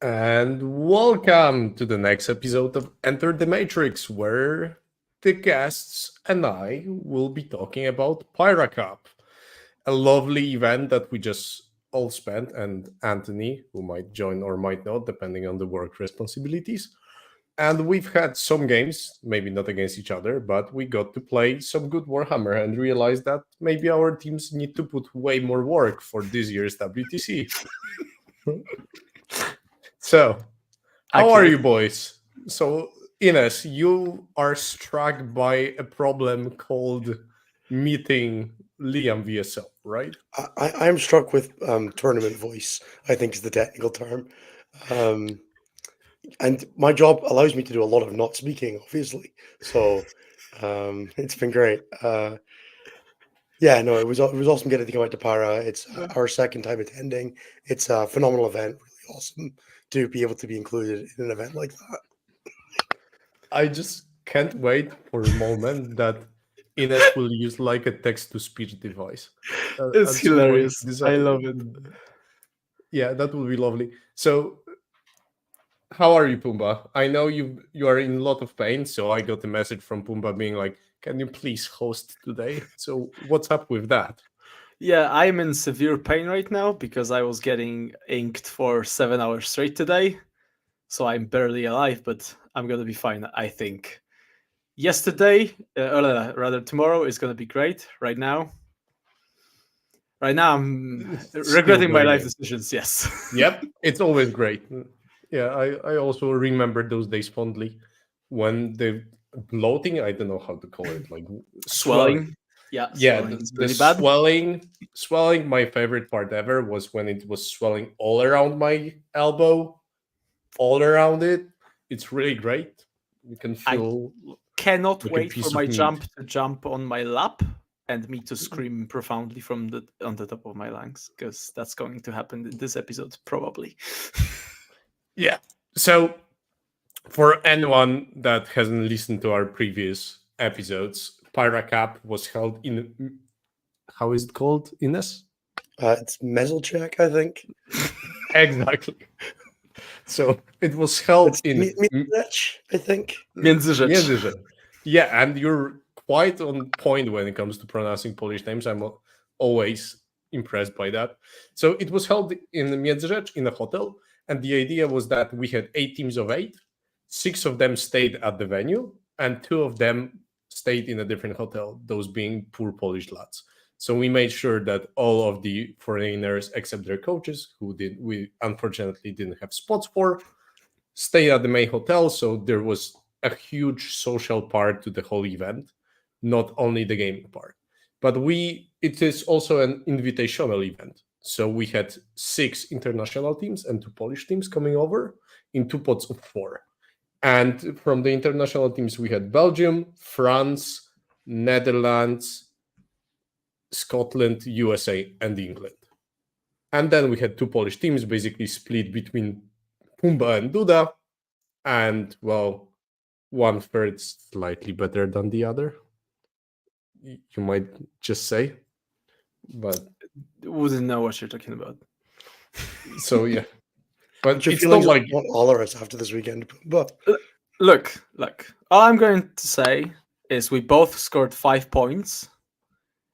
And welcome to the next episode of Enter the Matrix, where the guests and I will be talking about Pyra Cup, a lovely event that we just all spent, and Anthony, who might join or might not, depending on the work responsibilities. And we've had some games, maybe not against each other, but we got to play some good Warhammer and realized that maybe our teams need to put way more work for this year's WTC. So, how are you, Accurate. boys? So, Ines, you are struck by a problem called meeting Liam VSL, right? I'm struck with tournament voice, I think is the technical term. And my job allows me to do a lot of not speaking, obviously. So it's been great. No, it was awesome getting to come out to Para. It's our second time attending. It's a phenomenal event, really awesome to be able to be included in an event like that. I just can't wait for a moment that Ines will use like a text-to-speech device. It's At some point, hilarious. I love it. Yeah, that would be lovely. So, how are you, Pumba? I know you are in a lot of pain, so I got a message from Pumba being like, "Can you please host today?" So, what's up with that? Yeah, I'm in severe pain right now because I was getting inked for 7 hours straight today. So I'm barely alive, but I'm going to be fine, I think. Yesterday, or rather tomorrow, is going to be great. Right now, I'm Still regretting my going life in. decisions, yes. Yep, it's always great. Yeah, I also remember those days fondly when the bloating, I don't know how to call it, like Swelling. Yeah, Yeah, swelling is the really bad. swelling, my favorite part ever was when it was swelling all around my elbow, all around it. It's really great. You can I feel cannot like a wait for piece my of meat. jump to jump on my lap and me to scream profoundly from the on the top of my lungs, because that's going to happen in this episode probably. Yeah. So for anyone that hasn't listened to our previous episodes, Pyra Cup was held in, how is it called, Ines? It's Mezzalcheck, I think. Exactly. So it was held It's in Miezrec, I think. Międzyrzecz. Międzyrzecz. Yeah, and you're quite on point when it comes to pronouncing Polish names. I'm always impressed by that. So it was held in Międzyrzecz in a hotel, and the idea was that we had 8 teams of 8. 6 of them stayed at the venue, and 2 of them stayed in a different hotel, those being poor Polish lads. So we made sure that all of the foreigners, except their coaches, we unfortunately didn't have spots for, stayed at the main hotel. So there was a huge social part to the whole event, not only the gaming part. But it is also an invitational event. So we had 6 international teams and 2 Polish teams coming over in 2 pots of 4. And from the international teams, we had Belgium, France, Netherlands, Scotland, USA, and England. And then we had 2 Polish teams basically split between Pumba and Duda. And, well, 1/3 slightly better than the other, you might just say. But Wouldn't know what you're talking about. so, yeah. But What's your it's not feelings like on Ollerus after this weekend? But Look. All I'm going to say is we both scored 5 points,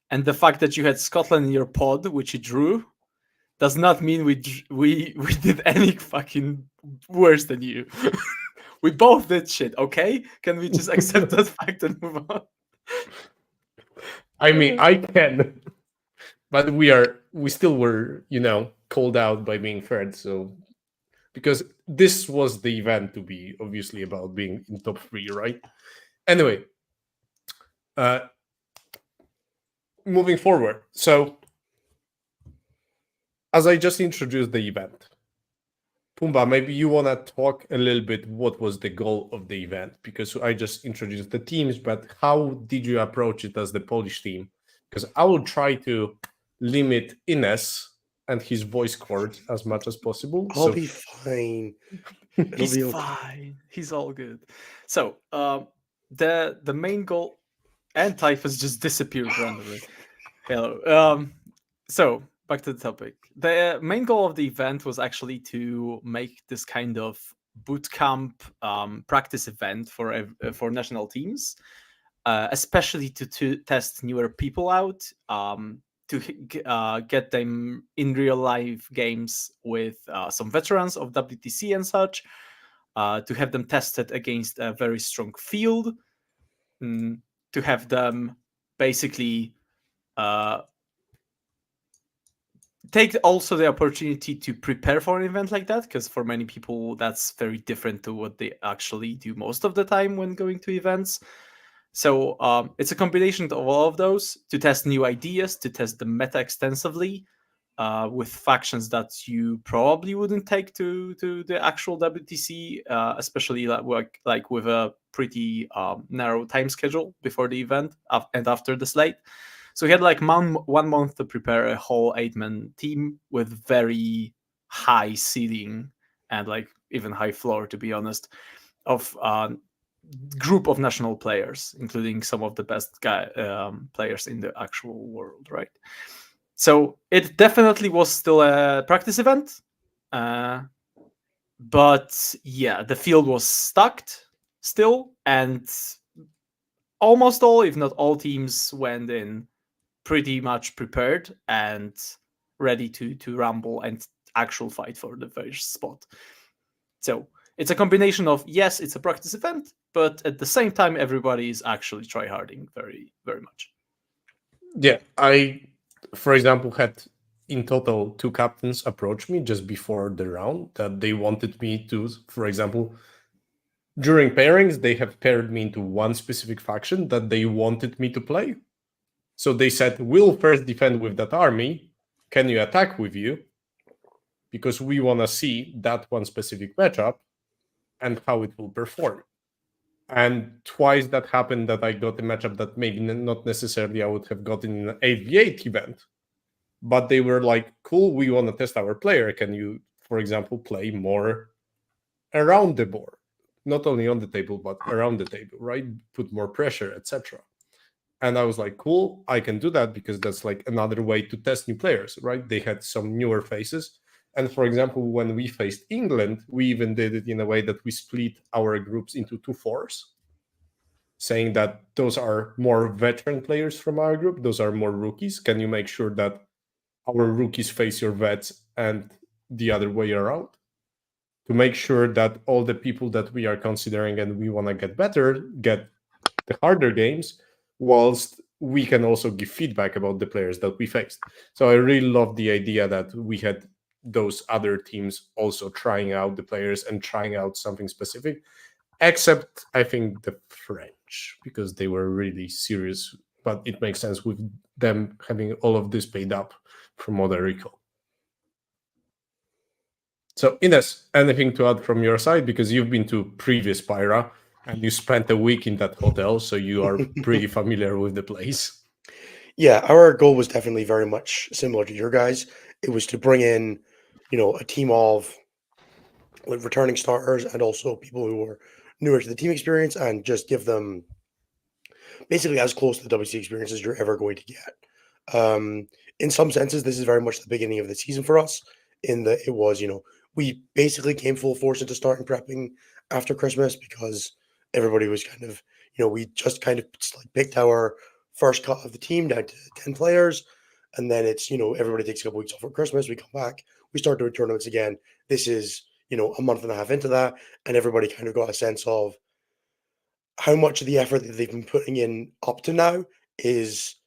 and the fact that you had Scotland in your pod, which you drew, does not mean we did any fucking worse than you. We both did shit. Okay, can we just accept that fact and move on? I mean, I can, but we still were, called out by being third. So because this was the event to be obviously about being in top 3, right? Anyway, moving forward. So as I just introduced the event, Pumba, maybe you want to talk a little bit what was the goal of the event, because I just introduced the teams, but how did you approach it as the Polish team? Because I will try to limit Ines and his voice cords as much as possible. I'll be fine. It'll He's be okay. fine. He's all good. So the main goal, and Typhus just disappeared randomly. Hello. back to the topic. The main goal of the event was actually to make this kind of boot camp practice event for national teams, especially to test newer people out, to get them in real life games with some veterans of WTC and such, to have them tested against a very strong field, to have them basically take also the opportunity to prepare for an event like that, because for many people that's very different to what they actually do most of the time when going to events. So it's a combination of all of those to test new ideas, to test the meta extensively, with factions that you probably wouldn't take to the actual WTC, especially like with a pretty narrow time schedule before the event and after the slate. So he had like 1 month to prepare a whole 8-man team with very high ceiling and like even high floor, to be honest, of group of national players, including some of the best players in the actual world, right? So it definitely was still a practice event, but yeah, the field was stacked still, and almost all, if not all, teams went in pretty much prepared and ready to rumble and actual fight for the first spot. So it's a combination of, yes, it's a practice event, but at the same time, everybody is actually tryharding very, very much. Yeah, I, for example, had in total 2 captains approach me just before the round that they wanted me to, for example, during pairings, they have paired me into one specific faction that they wanted me to play. So they said, we'll first defend with that army. Can you attack with you? Because we want to see that one specific matchup and how it will perform. And twice that happened that I got a matchup that maybe not necessarily I would have gotten in an 8v8 event. But they were like, cool, we want to test our player. Can you, for example, play more around the board? Not only on the table, but around the table, right? Put more pressure, etc. And I was like, cool, I can do that because that's like another way to test new players, right? They had some newer faces. And for example, when we faced England, we even did it in a way that we split our groups into 2 fours, saying that those are more veteran players from our group, those are more rookies. Can you make sure that our rookies face your vets and the other way around? To make sure that all the people that we are considering and we want to get better get the harder games, whilst we can also give feedback about the players that we faced. So I really love the idea that we had those other teams also trying out the players and trying out something specific, except I think the French, because they were really serious, but it makes sense with them having all of this paid up from what I recall. So Ines, anything to add from your side? Because you've been to previous Pyra and you spent a week in that hotel, so you are pretty familiar with the place. Yeah, our goal was definitely very much similar to your guys. It was to bring in, a team of like returning starters and also people who were newer to the team experience and just give them basically as close to the WC experience as you're ever going to get. In some senses, this is very much the beginning of the season for us, in that it was, we basically came full force into starting prepping after Christmas because everybody was kind of, we just kind of like picked our first cut of the team down to 10 players. And then it's, everybody takes a couple weeks off for Christmas. We come back, we start doing tournaments again. This is, a month and a half into that. And everybody kind of got a sense of how much of the effort that they've been putting in up to now is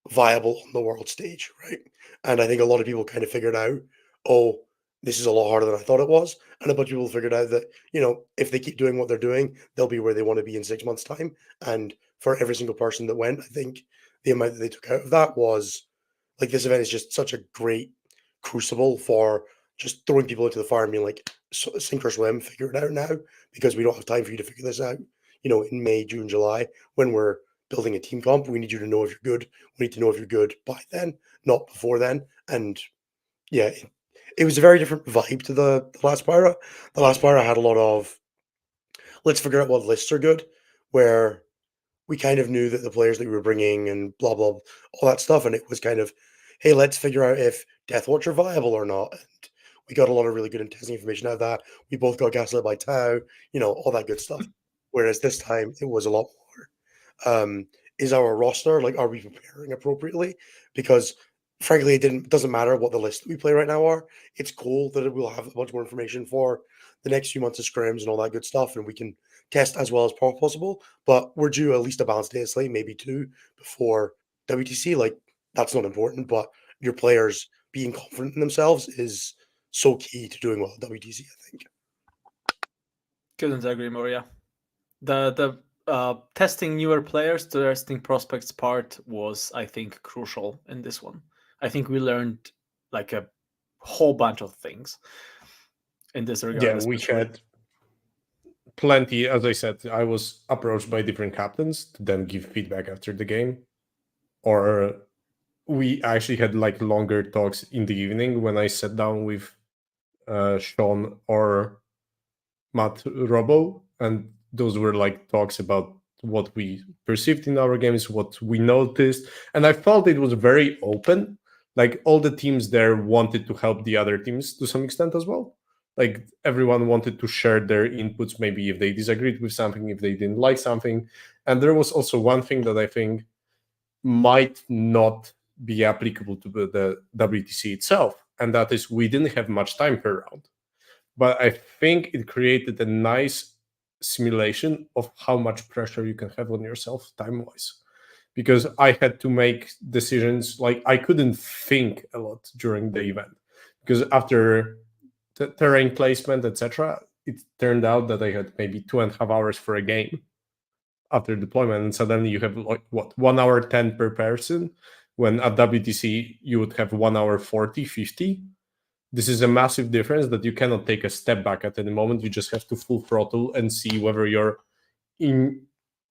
viable on the world stage, right? And I think a lot of people kind of figured out, oh, this is a lot harder than I thought it was. And a bunch of people figured out that, if they keep doing what they're doing, they'll be where they want to be in 6 months' time. And for every single person that went, I think the amount that they took out of that was like, this event is just such a great crucible for just throwing people into the fire and being like, sink or swim, figure it out now, because we don't have time for you to figure this out. In May, June, July, when we're building a team comp, we need you to know if you're good. We need to know if you're good by then, not before then. And yeah, it was a very different vibe to the last Pyra. The last Pyra had a lot of, let's figure out what lists are good, where we kind of knew that the players that we were bringing and blah, blah, all that stuff. And it was kind of, hey, let's figure out if Death Watcher viable or not? And we got a lot of really good testing information out of that. We both got gaslit by Tau, all that good stuff. Whereas this time it was a lot more. Is our roster, like, are we preparing appropriately? Because frankly, it doesn't matter what the list that we play right now are. It's cool that we'll have a bunch more information for the next few months of scrims and all that good stuff, and we can test as well as possible. But we're due at least a balanced data slate, maybe 2, before WTC. Like, that's not important, but your players being confident in themselves is so key to doing well at WTC, I think. Couldn't agree more. Yeah, the testing newer players, the testing prospects part was, I think, crucial in this one. I think we learned like a whole bunch of things in this regard. Yeah, we had plenty. As I said, I was approached by different captains to then give feedback after the game, or we actually had like longer talks in the evening when I sat down with Sean or Matt Robo, and those were like talks about what we perceived in our games, what we noticed, and I felt it was very open. Like all the teams there wanted to help the other teams to some extent as well. Like everyone wanted to share their inputs, maybe if they disagreed with something, if they didn't like something. And there was also one thing that I think might not be applicable to the WTC itself, and that is we didn't have much time per round. But I think it created a nice simulation of how much pressure you can have on yourself time-wise. Because I had to make decisions, like I couldn't think a lot during the event. Because after the terrain placement, etc., it turned out that I had maybe 2.5 hours for a game after deployment, and suddenly you have like 1 hour 10 per person, when at WTC you would have 1 hour 40, 50. This is a massive difference that you cannot take a step back at any moment. You just have to full throttle and see whether your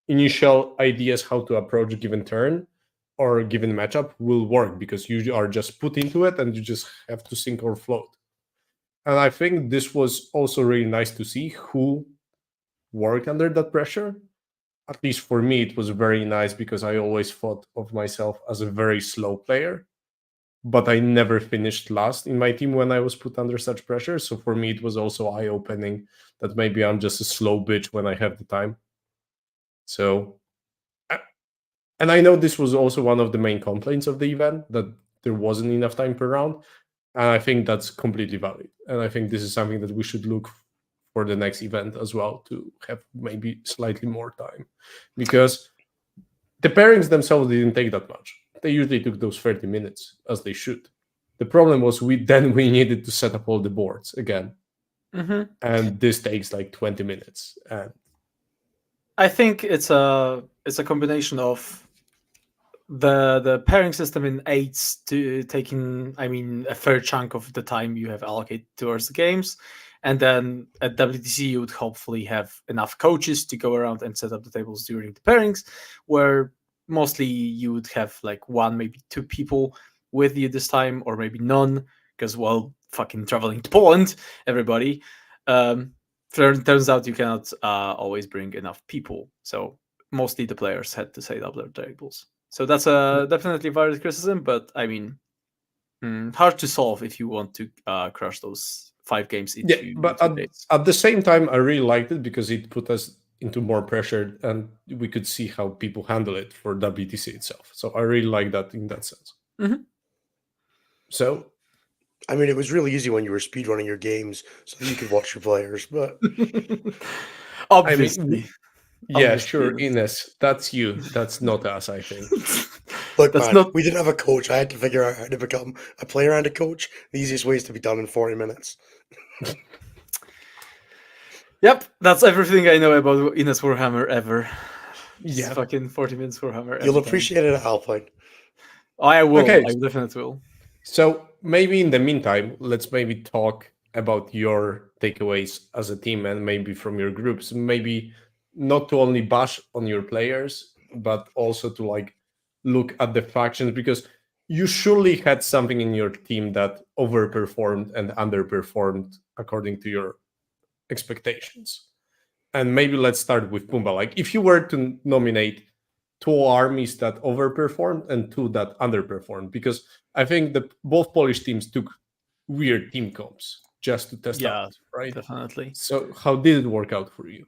initial ideas how to approach a given turn or a given matchup will work, because you are just put into it and you just have to sink or float. And I think this was also really nice to see who worked under that pressure. At least for me, it was very nice, because I always thought of myself as a very slow player, but I never finished last in my team when I was put under such pressure. So for me, it was also eye-opening that maybe I'm just a slow bitch when I have the time. So, and I know this was also one of the main complaints of the event, that there wasn't enough time per round. And I think that's completely valid. And I think this is something that we should look for the next event as well, to have maybe slightly more time, because the pairings themselves didn't take that much. They usually took those 30 minutes, as they should. The problem was we needed to set up all the boards again. Mm-hmm. And this takes like 20 minutes. And I think it's a combination of the pairing system in eights to taking, a fair chunk of the time you have allocated towards the games. And then at WTC, you would hopefully have enough coaches to go around and set up the tables during the pairings, where mostly you would have like 1, maybe 2 people with you this time, or maybe none, because, well, fucking traveling to Poland, everybody. Turns out you cannot always bring enough people. So mostly the players had to set up their tables. So that's a definitely valid criticism, but hard to solve if you want to crush those 5 games into but 2 days. at the same time, I really liked it, because it put us into more pressure, and we could see how people handle it for WTC itself. So I really like that in that sense. Mm-hmm. So, I mean, it was really easy when you were speedrunning your games so that you could watch your players, but Obviously. Yeah, sure, Ines, that's you. That's not us, I think. Look, man, we didn't have a coach. I had to figure out how to become a player and a coach. The easiest way is to be done in 40 minutes. Yep, that's everything I know about Ines Warhammer ever. Yeah, fucking 40 minutes Warhammer. You'll appreciate it at Alpine. I will. Okay. I definitely will. So maybe in the meantime, let's maybe talk about your takeaways as a team, and maybe from your groups. Maybe not to only bash on your players, but also to like look at the factions, because you surely had something in your team that overperformed and underperformed according to your expectations. And maybe let's start with Pumba. Like, if you were to nominate two armies that overperformed and two that underperformed, because I think that both Polish teams took weird team comps just to test Yeah, out, right? definitely. So how did it work out for you?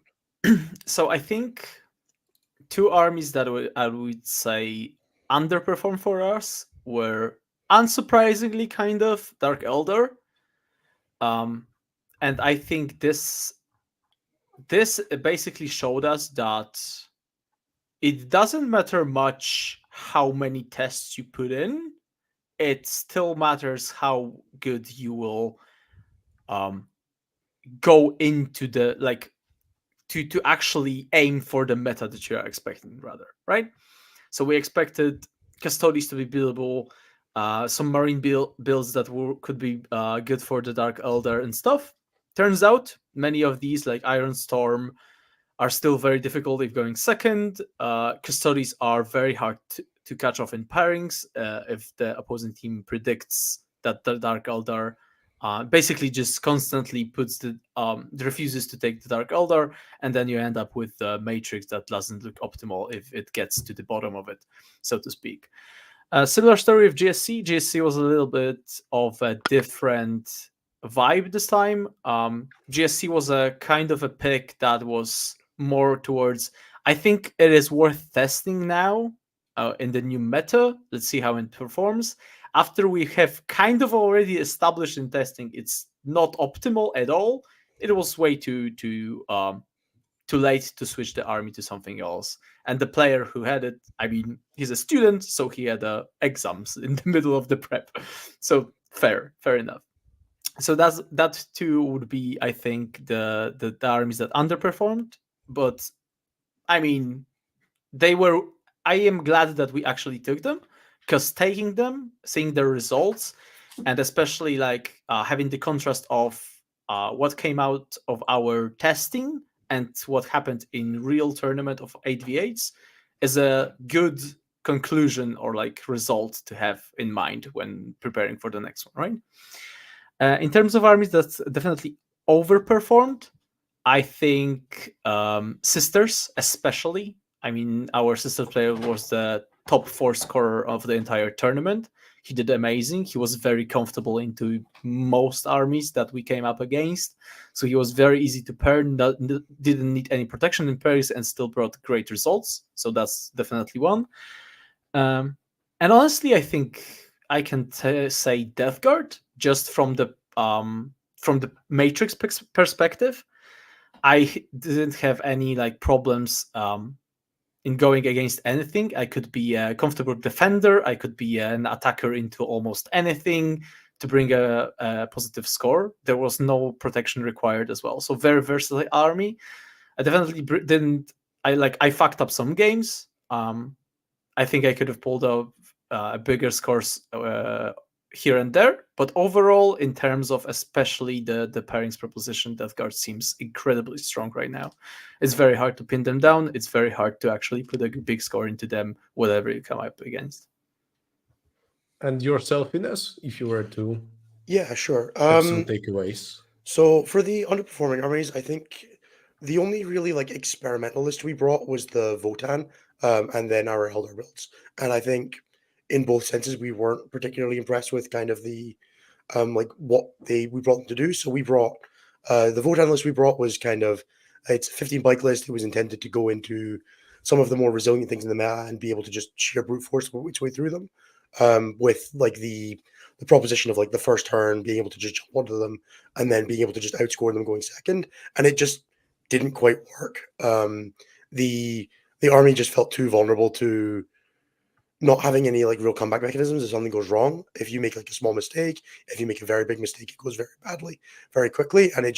So I think two armies that I would say underperformed for us were unsurprisingly kind of Dark Elder. And I think this basically showed us that it doesn't matter much how many tests you put in. It still matters how good you will go into the to actually aim for the meta that you are expecting, rather, right? So we expected Custodes to be buildable, some Marine builds that could be good for the Dark Elder and stuff. Turns out many of these, like Iron Storm, are still very difficult if going second. Custodes are very hard to catch off in pairings if the opposing team predicts that the Dark Elder basically just constantly puts refuses to take the Dark Elder, and then you end up with the Matrix that doesn't look optimal if it gets to the bottom of it, so to speak. Similar story of GSC. GSC was a little bit of a different vibe this time. GSC was a kind of a pick that was more towards, I think it is worth testing now in the new meta. Let's see how it performs. After we have kind of already established in testing it's not optimal at all, it was way too late to switch the army to something else. And the player who had it, I mean, he's a student, so he had exams in the middle of the prep. So fair enough. So that too would be, I think, the armies that underperformed. But I mean, they were. I am glad that we actually took them, because taking them, seeing the results, and especially having the contrast of what came out of our testing and what happened in real tournament of 8v8s is a good conclusion or result to have in mind when preparing for the next one, right? In terms of armies that's definitely overperformed, I think Sisters especially. I mean, our Sister player was the top 4 scorer of the entire tournament. He did amazing. He was very comfortable into most armies that we came up against. So he was very easy to pair, didn't need any protection in pairs, and still brought great results. So that's definitely one. And honestly, I think I can say Death Guard, just from the Matrix perspective. I didn't have any problems in going against anything. I could be a comfortable defender. I could be an attacker into almost anything to bring a positive score. There was no protection required as well. So very versatile army. I definitely didn't. I fucked up some games. I think I could have pulled out bigger scores here and there, but overall, in terms of especially the pairings proposition, Death Guard seems incredibly strong right now. It's very hard to pin them down. It's very hard to actually put a big score into them, whatever you come up against. And yourself, Ines, if you were to Yeah, sure. have some takeaways. So for the underperforming armies, I think the only really experimental list we brought was the Votan, and then our Elder builds. And I think in both senses we weren't particularly impressed with kind of the what we brought them to do. So we brought the Votan list we brought was kind of it's a 15 bike list. It was intended to go into some of the more resilient things in the meta and be able to just sheer brute force its way through them. With the proposition of the first turn being able to just jump onto them and then being able to just outscore them going second, and it just didn't quite work. The army just felt too vulnerable to not having any real comeback mechanisms if something goes wrong. If you make a small mistake, if you make a very big mistake, it goes very badly, very quickly, and it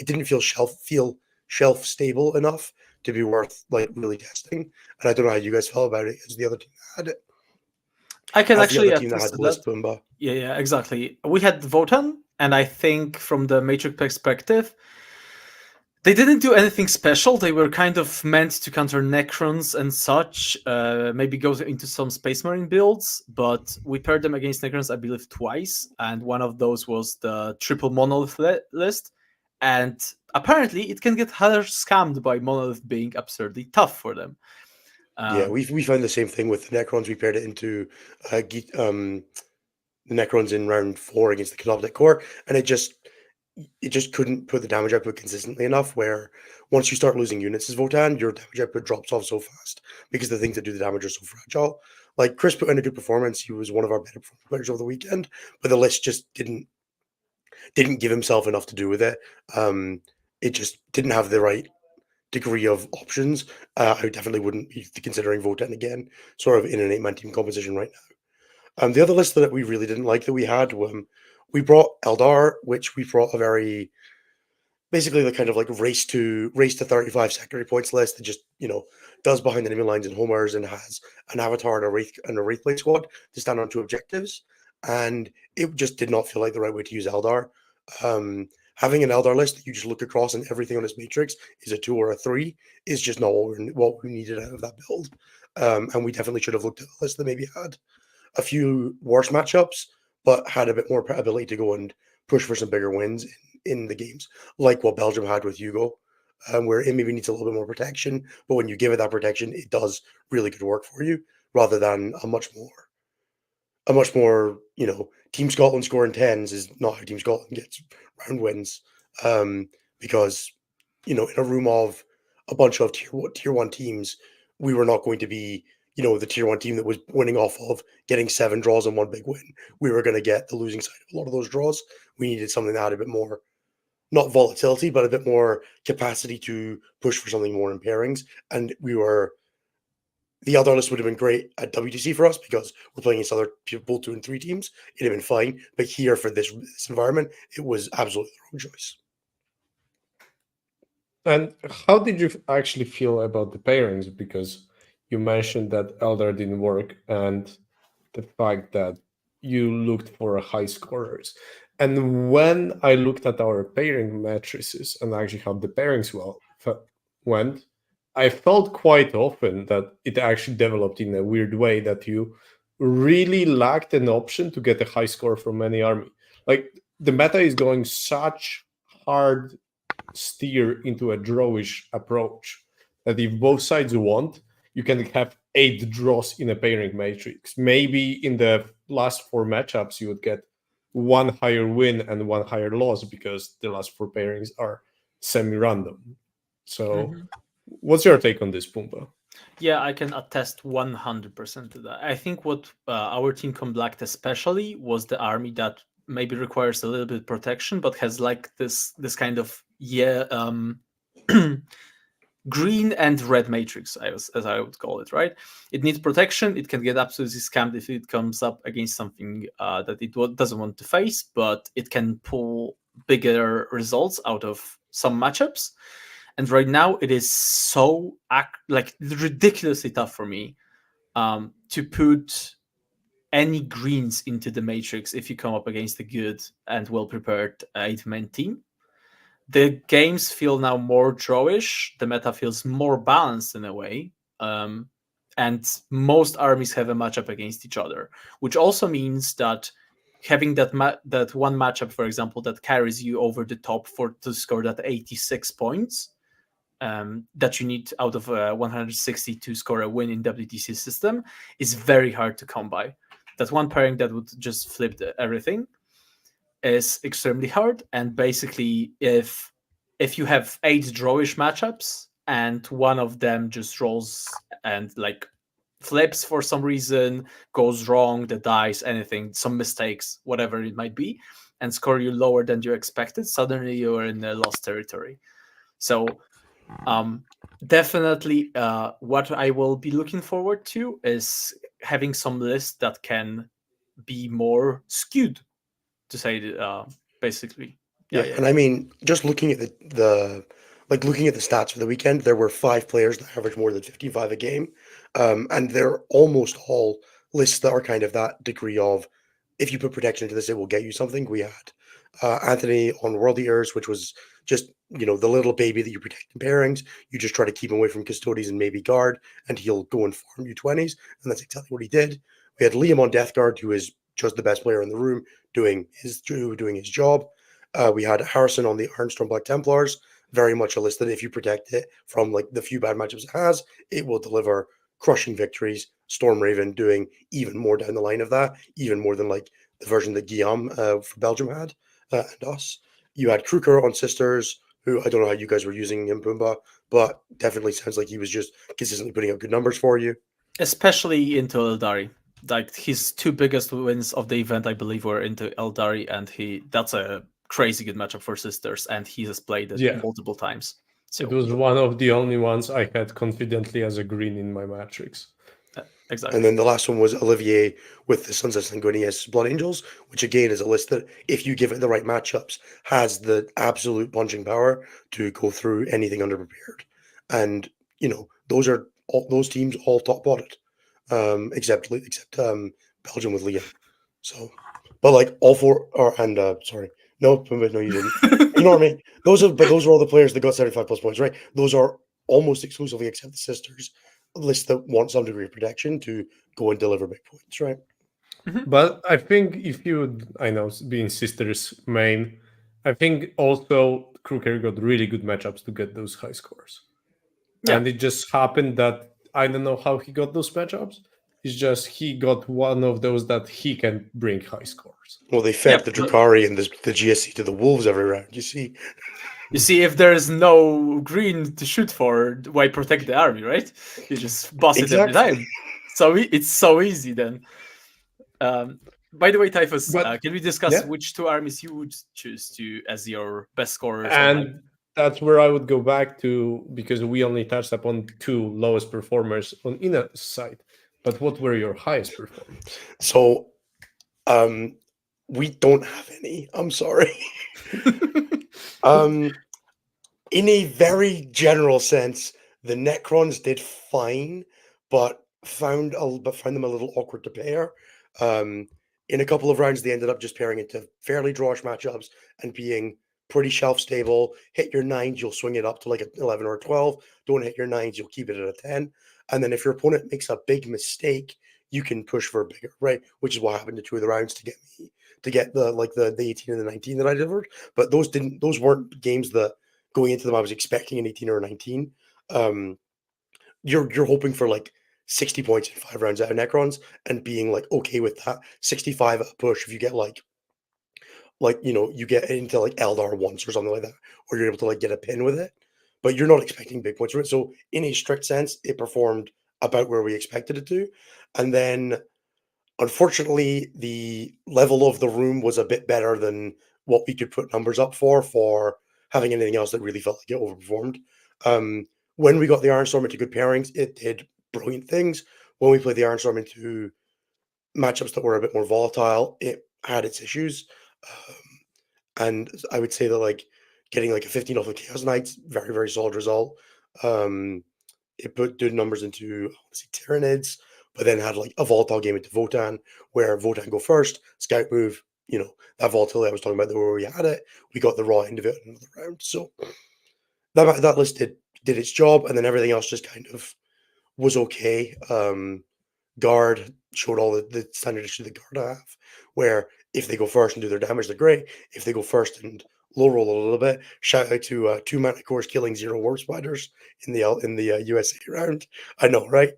didn't feel shelf stable enough to be worth really testing. And I don't know how you guys felt about it as the other team had it. I can actually the other team that attest had to list that. Pumba. Yeah, exactly. We had Votan, and I think from the Matrix perspective, they didn't do anything special. They were kind of meant to counter Necrons and such, maybe go into some Space Marine builds, but we paired them against Necrons, I believe, twice, and one of those was the triple Monolith list, and apparently it can get hard scammed by Monolith being absurdly tough for them. Yeah, we found the same thing with the Necrons. We paired it into the Necrons in round 4 against the Canoptic Core, and it just couldn't put the damage output consistently enough. Where once you start losing units as Votan, your damage output drops off so fast because the things that do the damage are so fragile. Like Chris put in a good performance; he was one of our better players over the weekend, but the list just didn't give himself enough to do with it. It just didn't have the right degree of options. I definitely wouldn't be considering Votan again, sort of in an 8-man team composition right now. The other list that we really didn't like that we had, we brought Eldar, which we brought a very basically the kind of like race to 35 secondary points list that just does behind the enemy lines and homers and has an avatar and a wraith play squad to stand on 2 objectives, and it just did not feel like the right way to use Eldar. Having an Eldar list that you just look across and everything on its matrix is a 2 or a 3 is just not what we needed out of that build. And we definitely should have looked at a list that maybe had a few worse matchups, but had a bit more ability to go and push for some bigger wins in the games, like what Belgium had with Hugo, where it maybe needs a little bit more protection, but when you give it that protection, it does really good work for you, rather than a much more, Team Scotland scoring 10s is not how Team Scotland gets round wins, because, in a room of a bunch of tier 1 teams, we were not going to be, the tier 1 team that was winning off of getting 7 draws and 1 big win. We were going to get the losing side of a lot of those draws. We needed something that had a bit more, not volatility, but a bit more capacity to push for something more in pairings. And the other list would have been great at WTC for us because we're playing against other people, 2 and 3 teams. It'd have been fine. But here for this environment, it was absolutely the wrong choice. And how did you actually feel about the pairings? Because you mentioned that Eldar didn't work, and the fact that you looked for high scorers. And when I looked at our pairing matrices and actually how the pairings went, I felt quite often that it actually developed in a weird way that you really lacked an option to get a high score from any army. Like the meta is going such hard steer into a drawish approach that if both sides want, you can have 8 draws in a pairing matrix. Maybe in the last 4 matchups, you would get 1 higher win and 1 higher loss because the last 4 pairings are semi-random. So, what's your take on this, Pumba? Yeah, I can attest 100% to that. I think what our team lacked especially was the army that maybe requires a little bit of protection, but has like this kind of green and red matrix, as I would call it, right? It needs protection. It can get absolutely scammed if it comes up against something that it doesn't want to face, but it can pull bigger results out of some matchups. And right now, it is so ridiculously tough for me to put any greens into the matrix if you come up against a good and well-prepared 8-man team. The games feel now more drawish. The meta feels more balanced in a way. And most armies have a matchup against each other, which also means that having that one matchup, for example, that carries you over the top to score that 86 points that you need out of 160 to score a win in WTC system is very hard to come by. That one pairing that would just flip everything is extremely hard. And basically, if you have 8 drawish matchups and one of them just rolls and like flips for some reason, goes wrong, the dice, anything, some mistakes, whatever it might be, and score you lower than you expected, suddenly you're in a lost territory. So definitely what I will be looking forward to is having some lists that can be more skewed, to say basically. Yeah, and I mean, just looking at the stats for the weekend, there were 5 players that averaged more than 55 a game, and they're almost all lists that are kind of that degree of, if you put protection into this, it will get you something. We had Anthony on World Eaters, which was just the little baby that you protect in pairings. You just try to keep him away from custodies and maybe guard, and he'll go and farm you 20s, and that's exactly what he did. We had Liam on Death Guard, who is just the best player in the room, doing his job. We had Harrison on the Ironstone Black Templars, very much a list that if you protect it from like the few bad matchups it has, it will deliver crushing victories. Storm Raven doing even more down the line of that, even more than like the version that Guillaume for Belgium had and us. You had Kruker on Sisters, who I don't know how you guys were using in Pumba, but definitely sounds like he was just consistently putting up good numbers for you. Especially into Eldari. Like his 2 biggest wins of the event, I believe, were into Eldari, and that's a crazy good matchup for Sisters, and he has played it Yeah. multiple times. So It was one of the only ones I had confidently as a green in my matrix. exactly. And then the last one was Olivier with the Sunset Sanguinius Blood Angels, which again is a list that, if you give it the right matchups, has the absolute punching power to go through anything underprepared. And those are all those teams all top botted, except Belgium with Liam. So, but like all four, sorry, no, you didn't. Ignore me. Those are all the players that got 75+ points, right? Those are almost exclusively, except the Sisters, list that want some degree of protection to go and deliver big points, right? But I think if you, I know, being Sisters main, I think also Kruger got really good matchups to get those high scores. Yeah. And it just happened that I don't know how he got those matchups. It's just he got one of those that he can bring high scores. Well, they fed Yeah, the but- Drakari and the GSC to the Wolves every round. You see, You see, if there is no green to shoot for, why protect the army, right? You just boss it every Exactly. time. So it's so easy then. By the way, Typhus, But can we discuss yeah, which 2 armies you would choose to as your best scorers? and that's where I would go back to, because we only touched upon 2 lowest performers on inner side. But what were your highest performers? So, we don't have any. I'm sorry. In a very general sense, the Necrons did fine, but found them a little awkward to pair. In a couple of rounds, they ended up just pairing into fairly drawish matchups and being pretty shelf stable. Hit your 9s, you'll swing it up to like an 11 or a 12. Don't hit your 9s, you'll keep it at a 10. And then if your opponent makes a big mistake, you can push for a bigger, right? Which is what happened to 2 of the rounds to get the 18 and the 19 that I delivered. But those weren't games that going into them I was expecting an 18 or a 19. You're hoping for like 60 points in 5 rounds out of Necrons and being like okay with that. 65 at a push if you get you get into like Eldar once or something like that, or you're able to like get a pin with it, but you're not expecting big points from it. So in a strict sense, it performed about where we expected it to. And then unfortunately, the level of the room was a bit better than what we could put numbers up for having anything else that really felt like it overperformed. When we got the Iron Storm into good pairings, it did brilliant things. When we played the Iron Storm into matchups that were a bit more volatile, it had its issues. And I would say that like getting like a 15 off the Chaos Knights, very, very solid result. It put good numbers into Tyranids, but then had like a volatile game into Votan, where Votan go first, scout move, that volatility I was talking about, where we had it, we got the raw end of it in another round. So that list did its job, and then everything else just kind of was okay. Guard showed all the standard issue that Guard have, where if they go first and do their damage, they're great. If they go first and low roll a little bit, shout out to 2 mana cores killing 0 warp spiders in the USA round. I know, right?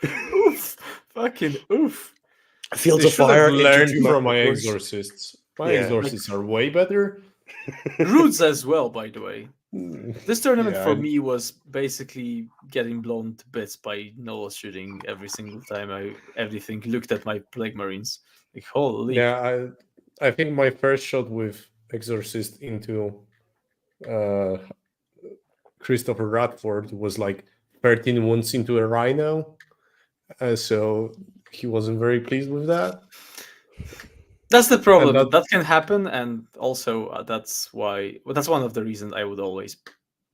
Oof, fucking oof. Fields They of should have Fire into learned 2 from mana my cores. exorcists. My Yeah. exorcists are way better. Roots as well, by the way. This tournament Yeah, for me was basically getting blown to bits by Noah shooting every single time everything looked at my Plague Marines. Like holy. Yeah, I think my first shot with Exorcist into uh, Christopher Radford was like 13 wounds into a Rhino, so he wasn't very pleased with that. That's the problem. And That can happen, and also that's one of the reasons I would always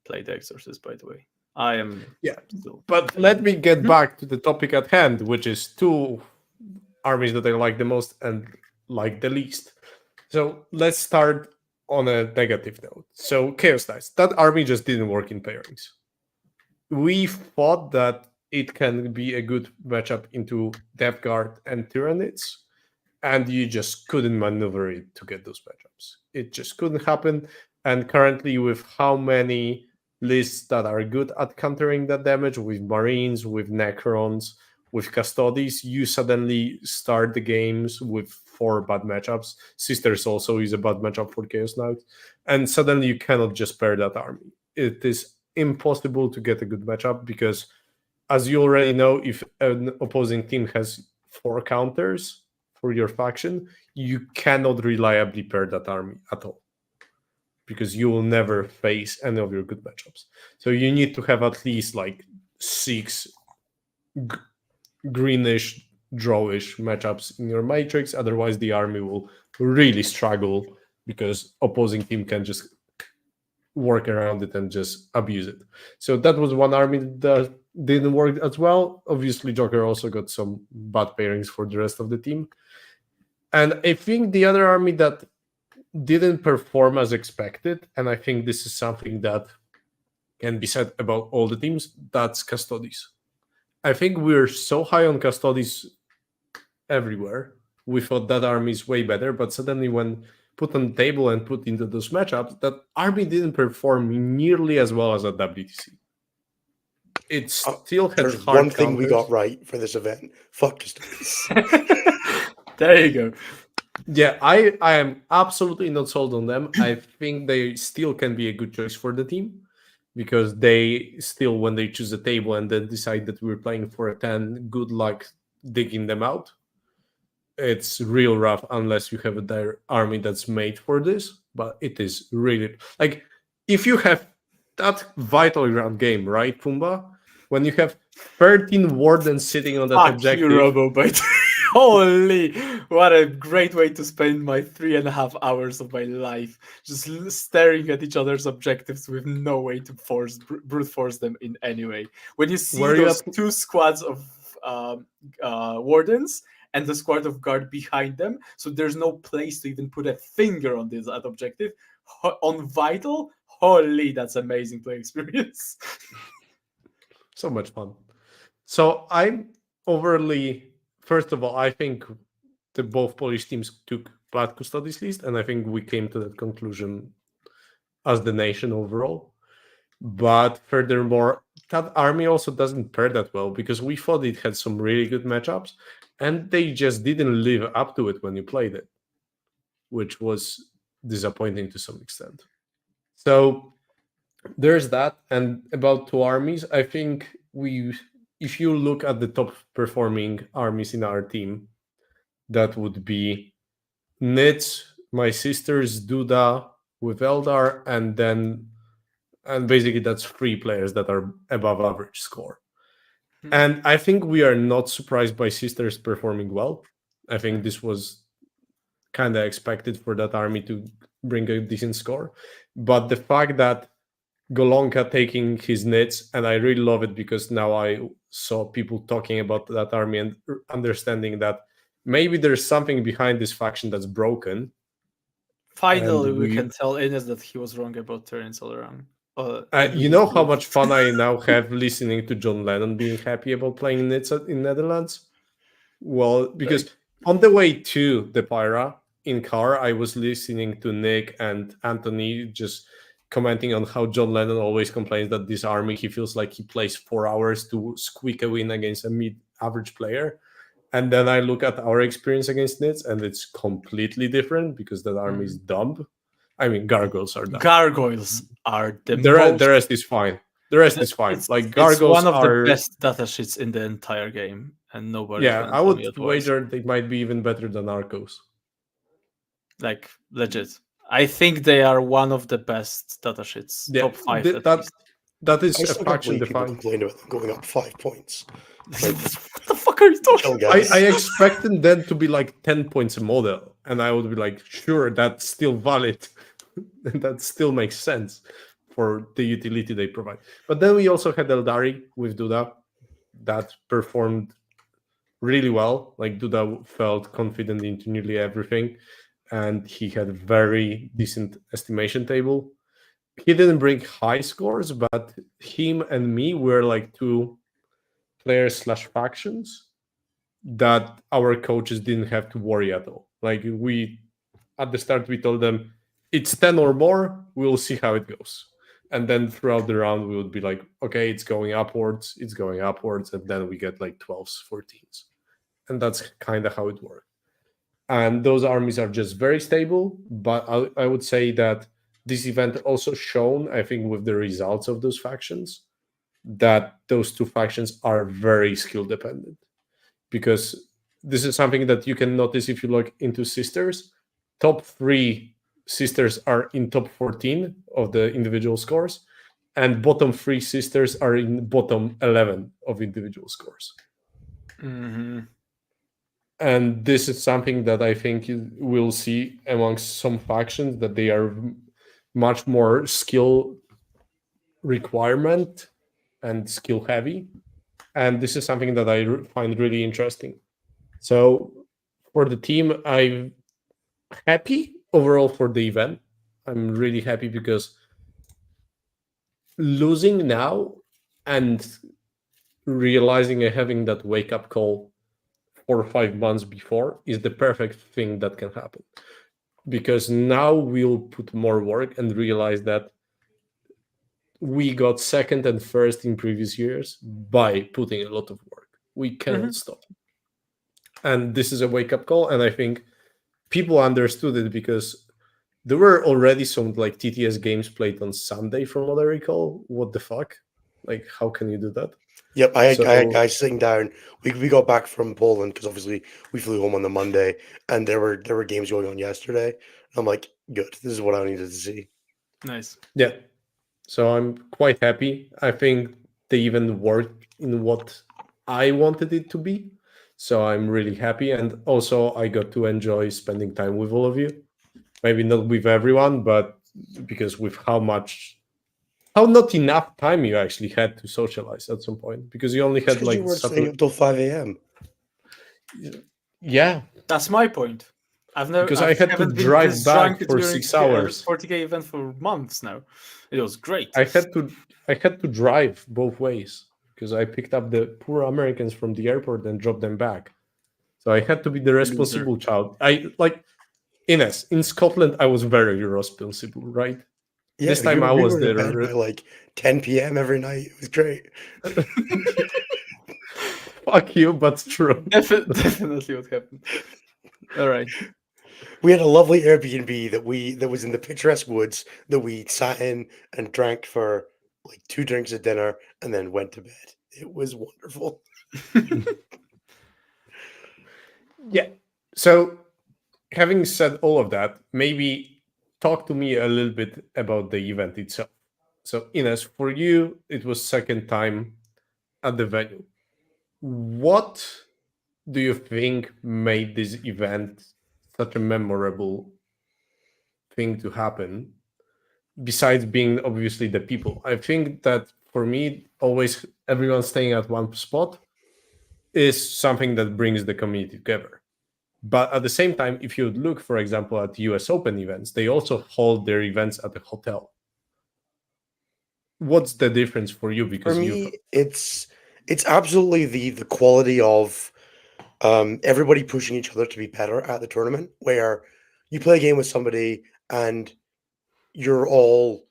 play the Exorcist. By the way, I am yeah, still. but let me get back to the topic at hand, which is 2 armies that I like the most and like the least. So let's start on a negative note. So Chaos Knights, that army just didn't work in pairings. We thought that it can be a good matchup into Death Guard and Tyranids, and you just couldn't maneuver it to get those matchups. It just couldn't happen. And currently, with how many lists that are good at countering that damage with Marines, with Necrons, with Custodies, you suddenly start the games with 4 bad matchups. Sisters also is a bad matchup for Chaos Knights. And suddenly you cannot just pair that army. It is impossible to get a good matchup because, as you already know, if an opposing team has 4 counters for your faction, you cannot reliably pair that army at all, because you will never face any of your good matchups. So you need to have at least like 6 greenish, drawish matchups in your matrix. Otherwise, the army will really struggle because opposing team can just work around it and just abuse it. So that was one army that didn't work as well. Obviously, Joker also got some bad pairings for the rest of the team. And I think the other army that didn't perform as expected, and I think this is something that can be said about all the teams, that's Custodies. I think we're so high on Custodies everywhere. We thought that army is way better, but suddenly when put on the table and put into those matchups, that army didn't perform nearly as well as at WTC. It still had There's hard one thing we counters. got right for this event. Fuck Custodies. There you go. Yeah, I am absolutely not sold on them. I think they still can be a good choice for the team, because they still, when they choose a table and then decide that we're playing for a 10, good luck digging them out. It's real rough unless you have a dire army that's made for this, but it is really like, if you have that vital ground game, right, Pumba? When you have 13 wardens sitting on that Fuck objective. you, Robobite. Holy, what a great way to spend my 3.5 hours of my life, just staring at each other's objectives with no way to brute force them in any way. When you see Where you those at? 2 squads of wardens and the squad of guard behind them, so there's no place to even put a finger on that objective, on vital, holy, that's amazing play experience. So much fun. So I'm overly, first of all, I think the both Polish teams took bad Custodies list, and I think we came to that conclusion as the nation overall. But furthermore, that army also doesn't pair that well, because we thought it had some really good matchups, and they just didn't live up to it when you played it, which was disappointing to some extent. So there's that. And about 2 armies, I think if you look at the top performing armies in our team, that would be Nitz, my sisters, Duda with Eldar, and basically that's 3 players that are above average score. And I think we are not surprised by sisters performing well. I think this was kind of expected for that army to bring a decent score. But the fact that Golonka taking his nits, and I really love it, because now I saw people talking about that army and understanding that maybe there's something behind this faction that's broken. Finally, And we can tell Ines that he was wrong about turns all around. You know how much fun I now have listening to John Lennon being happy about playing nits in Netherlands? Well, because on the way to the Pyra in car, I was listening to Nick and Anthony just commenting on how John Lennon always complains that this army, he feels like he plays 4 hours to squeak a win against a mid-average player. And then I look at our experience against Nits, and it's completely different, because that army is dumb. I mean, gargoyles are dumb. Gargoyles are the rest is fine. The rest is fine. Like, gargoyles it's one of are the best datasheets in the entire game, and nobody. Yeah, I would wager they might be even better than Arcos. Like, legit. I think they are one of the best datasheets. Yeah, top 5 at least. That is I a still can't faction believe people defined. complain about them going up 5 points. Like, what the fuck are you talking chill, about? guys. I expected them to be like 10 points a model, and I would be like, sure, that's still valid. And that still makes sense for the utility they provide. But then we also had Eldari with Duda that performed really well. Like, Duda felt confident into nearly everything, and he had a very decent estimation table. He didn't bring high scores, but him and me were like 2 players / factions that our coaches didn't have to worry at all. Like, we at the start we told them it's 10 or more, we'll see how it goes. And then throughout the round, we would be like, okay, it's going upwards, and then we get like 12s, 14s. And that's kind of how it worked. And those armies are just very stable. But I would say that this event also shown, I think, with the results of those factions, that those two factions are very skill dependent. Because this is something that you can notice if you look into sisters. Top 3 sisters are in top 14 of the individual scores, and bottom 3 sisters are in bottom 11 of individual scores. Mm-hmm. And this is something that I think we'll see amongst some factions, that they are much more skill requirement and skill heavy. And this is something that I find really interesting. So for the team, I'm happy overall for the event. I'm really happy because losing now and realizing and having that wake up call 4 or 5 months before is the perfect thing that can happen. Because now we'll put more work and realize that we got second and first in previous years by putting a lot of work. We cannot stop. And this is a wake up call. And I think people understood it because there were already some like TTS games played on Sunday, from what I recall. What the fuck? Like, how can you do that? Yep, I had guys sitting down. We got back from Poland because obviously we flew home on the Monday, and there were games going on yesterday. I'm like, good. This is what I needed to see. Nice. Yeah. So I'm quite happy. I think they even worked in what I wanted it to be. So I'm really happy. And also I got to enjoy spending time with all of you. Maybe not with everyone, but because with how not enough time you actually had to socialize at some point. Because you only had Because like you weren't staying up till 5 a.m. Yeah. That's my point. Because I had to drive back for 6 hours. 40k event for months now. It was great. I had to drive both ways because I picked up the poor Americans from the airport and dropped them back. So I had to be the responsible child. I like Ines in Scotland. I was very irresponsible, right? Yeah, this time I was were in there bed by like 10 p.m. every night. It was great. Fuck you, but true. Definitely what happened. All right. We had a lovely Airbnb that was in the picturesque woods that we sat in and drank for like 2 drinks at dinner and then went to bed. It was wonderful. Yeah. So having said all of that, maybe talk to me a little bit about the event itself. So Ines, for you, it was second time at the venue. What do you think made this event such a memorable thing to happen, besides being obviously the people? I think that for me, always everyone staying at one spot is something that brings the community together. But at the same time, if you would look, for example, at US Open events, they also hold their events at a hotel. What's the difference for you? Because For me, it's absolutely the quality of everybody pushing each other to be better at the tournament, where you play a game with somebody and you're all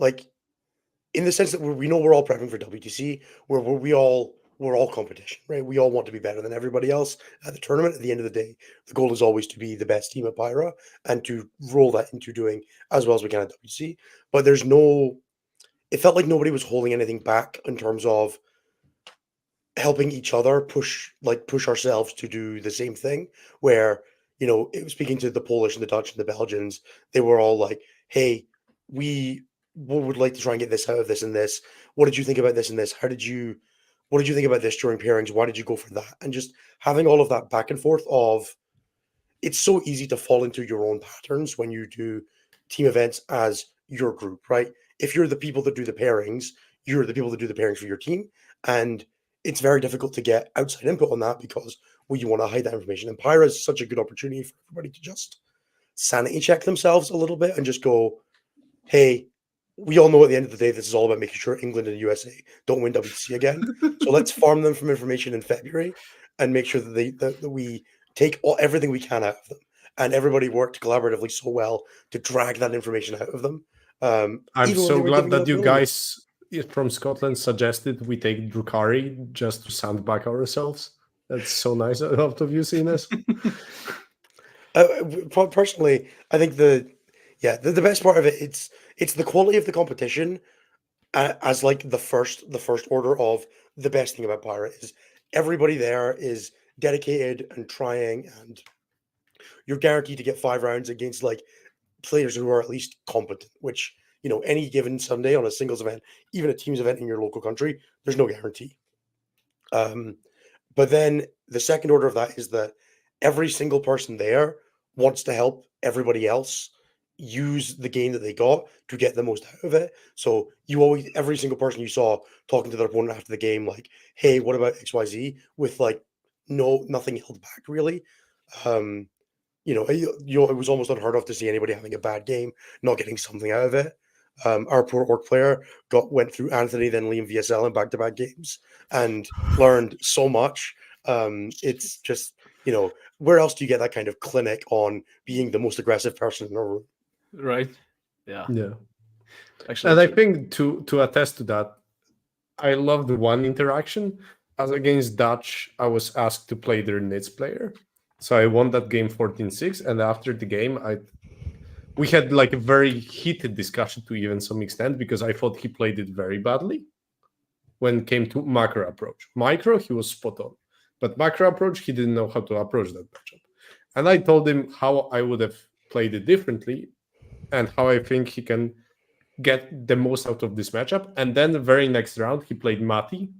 like, in the sense that we know we're all prepping for WTC, where we're all competition, right? We all want to be better than everybody else at the tournament. At the end of the day, the goal is always to be the best team at Pyra and to roll that into doing as well as we can at WTC. But it felt like nobody was holding anything back in terms of helping each other push ourselves to do the same thing, where it was speaking to the Polish and the Dutch and the Belgians. They were all like, hey, we would like to try and get this out of this and this. What did you think about this and this? What did you think about this during pairings? Why did you go for that? And just having all of that back and forth of, it's so easy to fall into your own patterns when you do team events as your group, right? If you're the people that do the pairings, you're the people that do the pairings for your team. And it's very difficult to get outside input on that because you want to hide that information. And Pyra is such a good opportunity for everybody to just sanity check themselves a little bit and just go, hey, we all know at the end of the day, this is all about making sure England and USA don't win WTC again. So let's farm them from information in February and make sure that we take everything we can out of them. And everybody worked collaboratively so well to drag that information out of them. I'm even when they so were glad giving that up you goals. guys from Scotland suggested we take Drukari just to sandbag ourselves. That's so nice of you, Sinus. Personally, I think the best part of it, it's the quality of the competition as like the first order of the best thing about Pyra is everybody there is dedicated and trying, and you're guaranteed to get 5 rounds against like players who are at least competent, which any given Sunday on a singles event, even a teams event in your local country, there's no guarantee. But then the second order of that is that every single person there wants to help everybody else use the game that they got to get the most out of it. So every single person you saw talking to their opponent after the game, like, hey, what about XYZ? With like nothing held back really. It was almost unheard of to see anybody having a bad game, not getting something out of it. Our poor orc player went through Anthony, then Liam VSL in back-to-back games and learned so much. It's just, where else do you get that kind of clinic on being the most aggressive person in a room? Right. Yeah. Yeah. Actually, And I true. think to attest to that, I loved one interaction. As against Dutch, I was asked to play their Nits player. So I won that game 14-6. And after the game, we had like a very heated discussion to even some extent because I thought he played it very badly when it came to macro approach. Micro, he was spot on. But macro approach, he didn't know how to approach that matchup. And I told him how I would have played it differently and how I think he can get the most out of this matchup. And then the very next round, he played Matty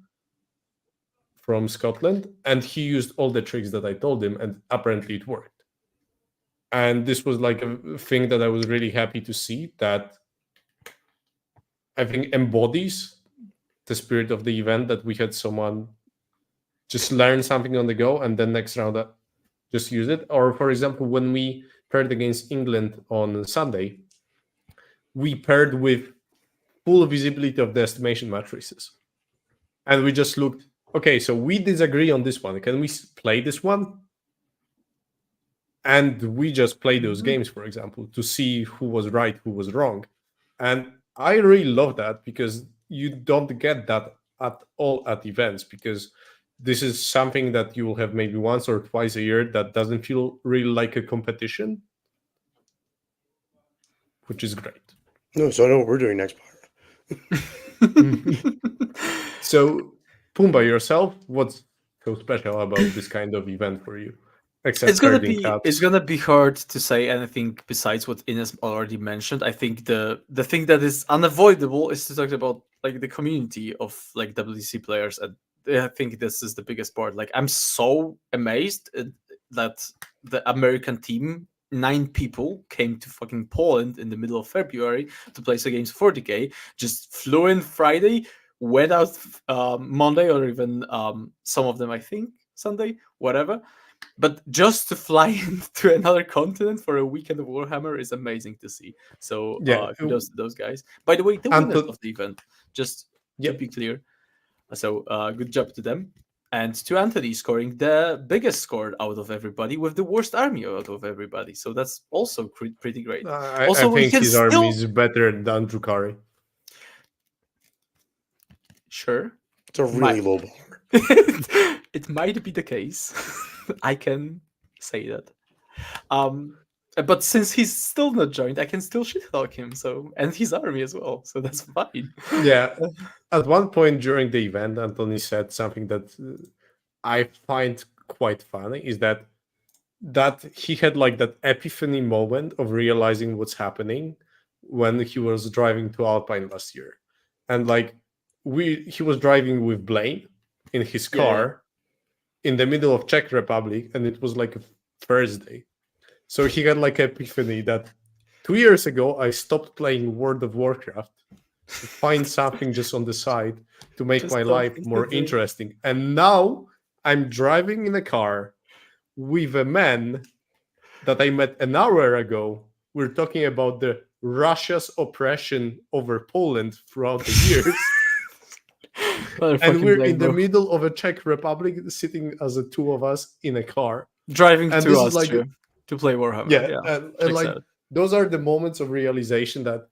from Scotland, and he used all the tricks that I told him, and apparently it worked. And this was like a thing that I was really happy to see, that I think embodies the spirit of the event, that we had someone just learn something on the go and then next round just use it. Or for example, when we paired against England on Sunday, we paired with full visibility of the estimation matrices. And we just looked, okay, so we disagree on this one. Can we play this one? And we just play those games, for example, to see who was right, who was wrong. And I really love that because you don't get that at all at events, because this is something that you will have maybe once or twice a year that doesn't feel really like a competition, which is great. No, so I know what we're doing next, Pyra. So, Pumba, yourself, what's so special about this kind of event for you? Except it's gonna herding be cats. it's gonna be hard to say anything besides what Ines already mentioned. I think the thing that is unavoidable is to talk about like the community of like WTC players, and I think this is the biggest part. Like, I'm so amazed that the American team, 9 people, came to fucking Poland in the middle of February to play some games for the K. Just flew in Friday, went out Monday, or even some of them I think Sunday, whatever. But just to fly into another continent for a weekend of Warhammer is amazing to see. So Yeah. kudos to those guys. By the way, the And winners of the event, just to Yep. be clear. So good job to them. And to Anthony scoring the biggest score out of everybody with the worst army out of everybody. So that's also pretty great. I Also, we think can his army still... is better than Drukari. Sure. It's a really low bar. It might be the case. I can say that. But since he's still not joined, I can still shit talk him. So, and his army as well. So that's fine. Yeah. At one point during the event, Anthony said something that I find quite funny, is that he had like that epiphany moment of realizing what's happening when he was driving to Alpine last year. And like he was driving with Blaine in his car in the middle of Czech Republic, and it was like a Thursday. So he had like epiphany that 2 years ago I stopped playing World of Warcraft to find something just on the side to make Just my life something to more do. interesting. And now I'm driving in a car with a man that I met an hour ago. We're talking about the Russia's oppression over Poland throughout the years. And we're in the middle of a Czech Republic, sitting as the two of us in a car. Driving And to this is like, Austria to play Warhammer. yeah, Yeah. and like those are the moments of realization that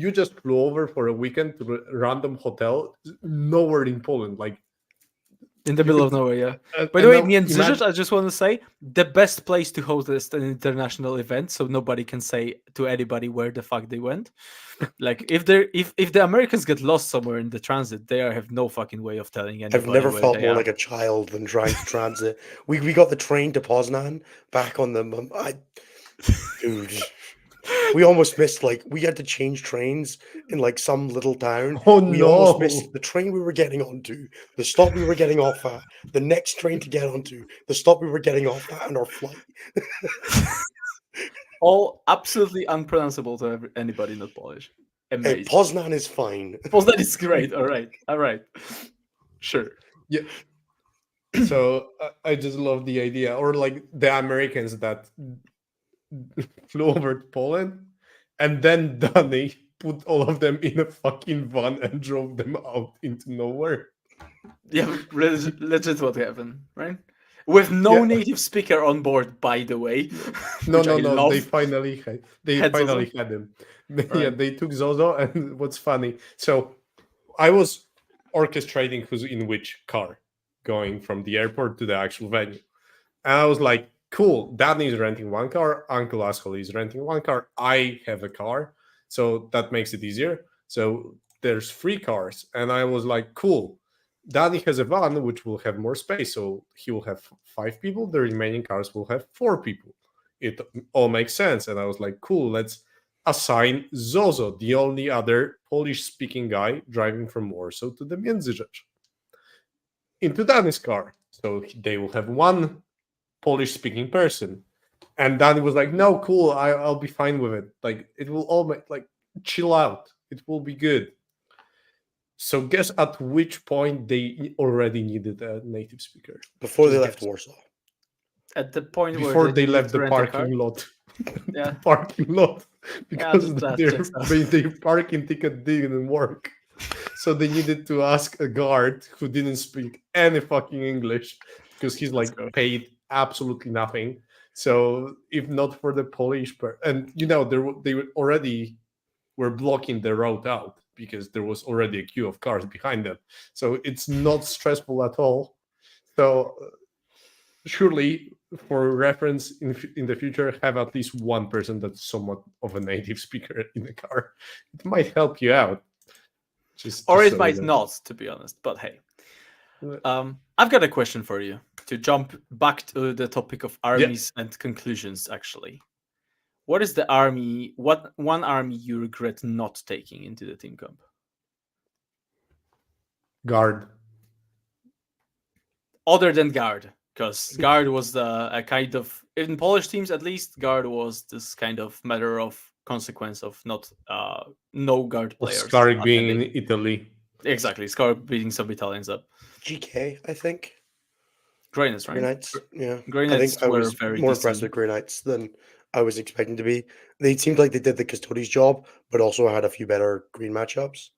you just flew over for a weekend to a random hotel nowhere in Poland. Like In the middle of nowhere, yeah. By the and way, now Międzyrzecz, I just want to say, the best place to host an international event, so nobody can say to anybody where the fuck they went. Like, if the Americans get lost somewhere in the transit, they have no fucking way of telling I've anybody never where felt they more are. like a child than trying to transit. We got the train to Poznan back on the. Dude, we almost missed, like, we had to change trains in like some little town. Oh We almost no. missed the train we were getting onto, the stop we were getting off at, the next train to get onto, the stop we were getting off at, and our flight. All absolutely unpronounceable to anybody not Polish. Hey, Amazing. Poznan is fine. Poznan is great. All right. Sure. Yeah. So I just love the idea, or like the Americans that flew over to Poland, and then Danny put all of them in a fucking van and drove them out into nowhere. Yeah, legit what happened, right? With no Yeah. native speaker on board, by the way. No, which I no. love. They finally Had finally Zozo? had him. Yeah, Right. they took Zozo, and what's funny? So I was orchestrating who's in which car, going from the airport to the actual venue, and I was like, "Cool, Danny is renting one car. Uncle Asshole is renting one car. I have a car, so that makes it easier. So there's 3 cars, and I was like, cool." Danny has a van which will have more space, so he will have 5 people. The remaining cars will have 4 people. It all makes sense, and I was like, "Cool, let's assign Zozo, the only other Polish-speaking guy driving from Warsaw to the Międzyrzecz, into Danny's car. So they will have one Polish-speaking person." And Danny was like, "No, cool, I'll be fine with it. Like, it will all make, like, chill out. It will be good." So guess at which point they already needed a native speaker? Before they Just left guess. Warsaw. At the point Before where they needed left to the rent a car. parking lot. Yeah. Parking lot. Because that their, checks out. their parking ticket didn't work. So they needed to ask a guard who didn't speak any fucking English, because he's like go. paid absolutely nothing. So if not for the Polish and they already were blocking the road out because there was already a queue of cars behind them. So it's not stressful at all. So surely, for reference in the future, have at least one person that's somewhat of a native speaker in the car. It might help you out. Or it so might you know. not, to be honest. But hey. I've got a question for you to jump back to the topic of armies and conclusions, actually. What is the army, one army you regret not taking into the Team Cup? Guard. Other than Guard, because Guard was a kind of, in Polish teams at least, Guard was this kind of matter of consequence of not no Guard players. Scarrick being in Italy. Exactly, Scarrick beating some Italians up. GK, I think. Grey Knights, right? Grey Knights, yeah. Grey I Knights think I were was very more decent. impressed with Grey Knights than I was expecting to be. They seemed like they did the Custodes job, but also had a few better green matchups.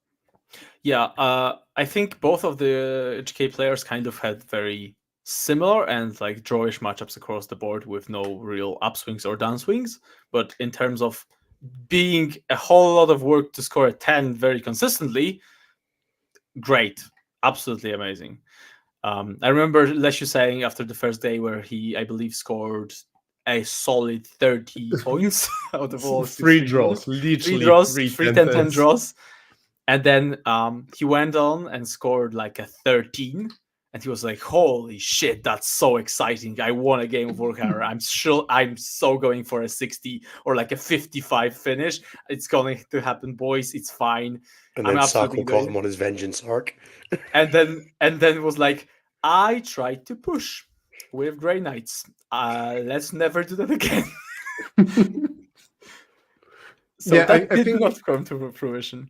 Yeah, I think both of the HK players kind of had very similar and like drawish matchups across the board with no real upswings or downswings. But in terms of being a whole lot of work to score a 10 very consistently, great. Absolutely amazing. I remember Leshu saying after the first day where he, I believe, scored a solid 30 points out of all 3 draws, literally 3 draws, 3 10 10 draws. And then he went on and scored like a 13. And he was like, holy shit, that's so exciting. I won a game of Warhammer. I'm sure I'm so going for a 60 or like a 55 finish. It's going to happen, boys. It's fine. And I'm then absolutely Sako caught him on his vengeance arc. and then it was like, I tried to push with Grey Knights. Let's never do that again. So Yeah, that I did think not come to fruition.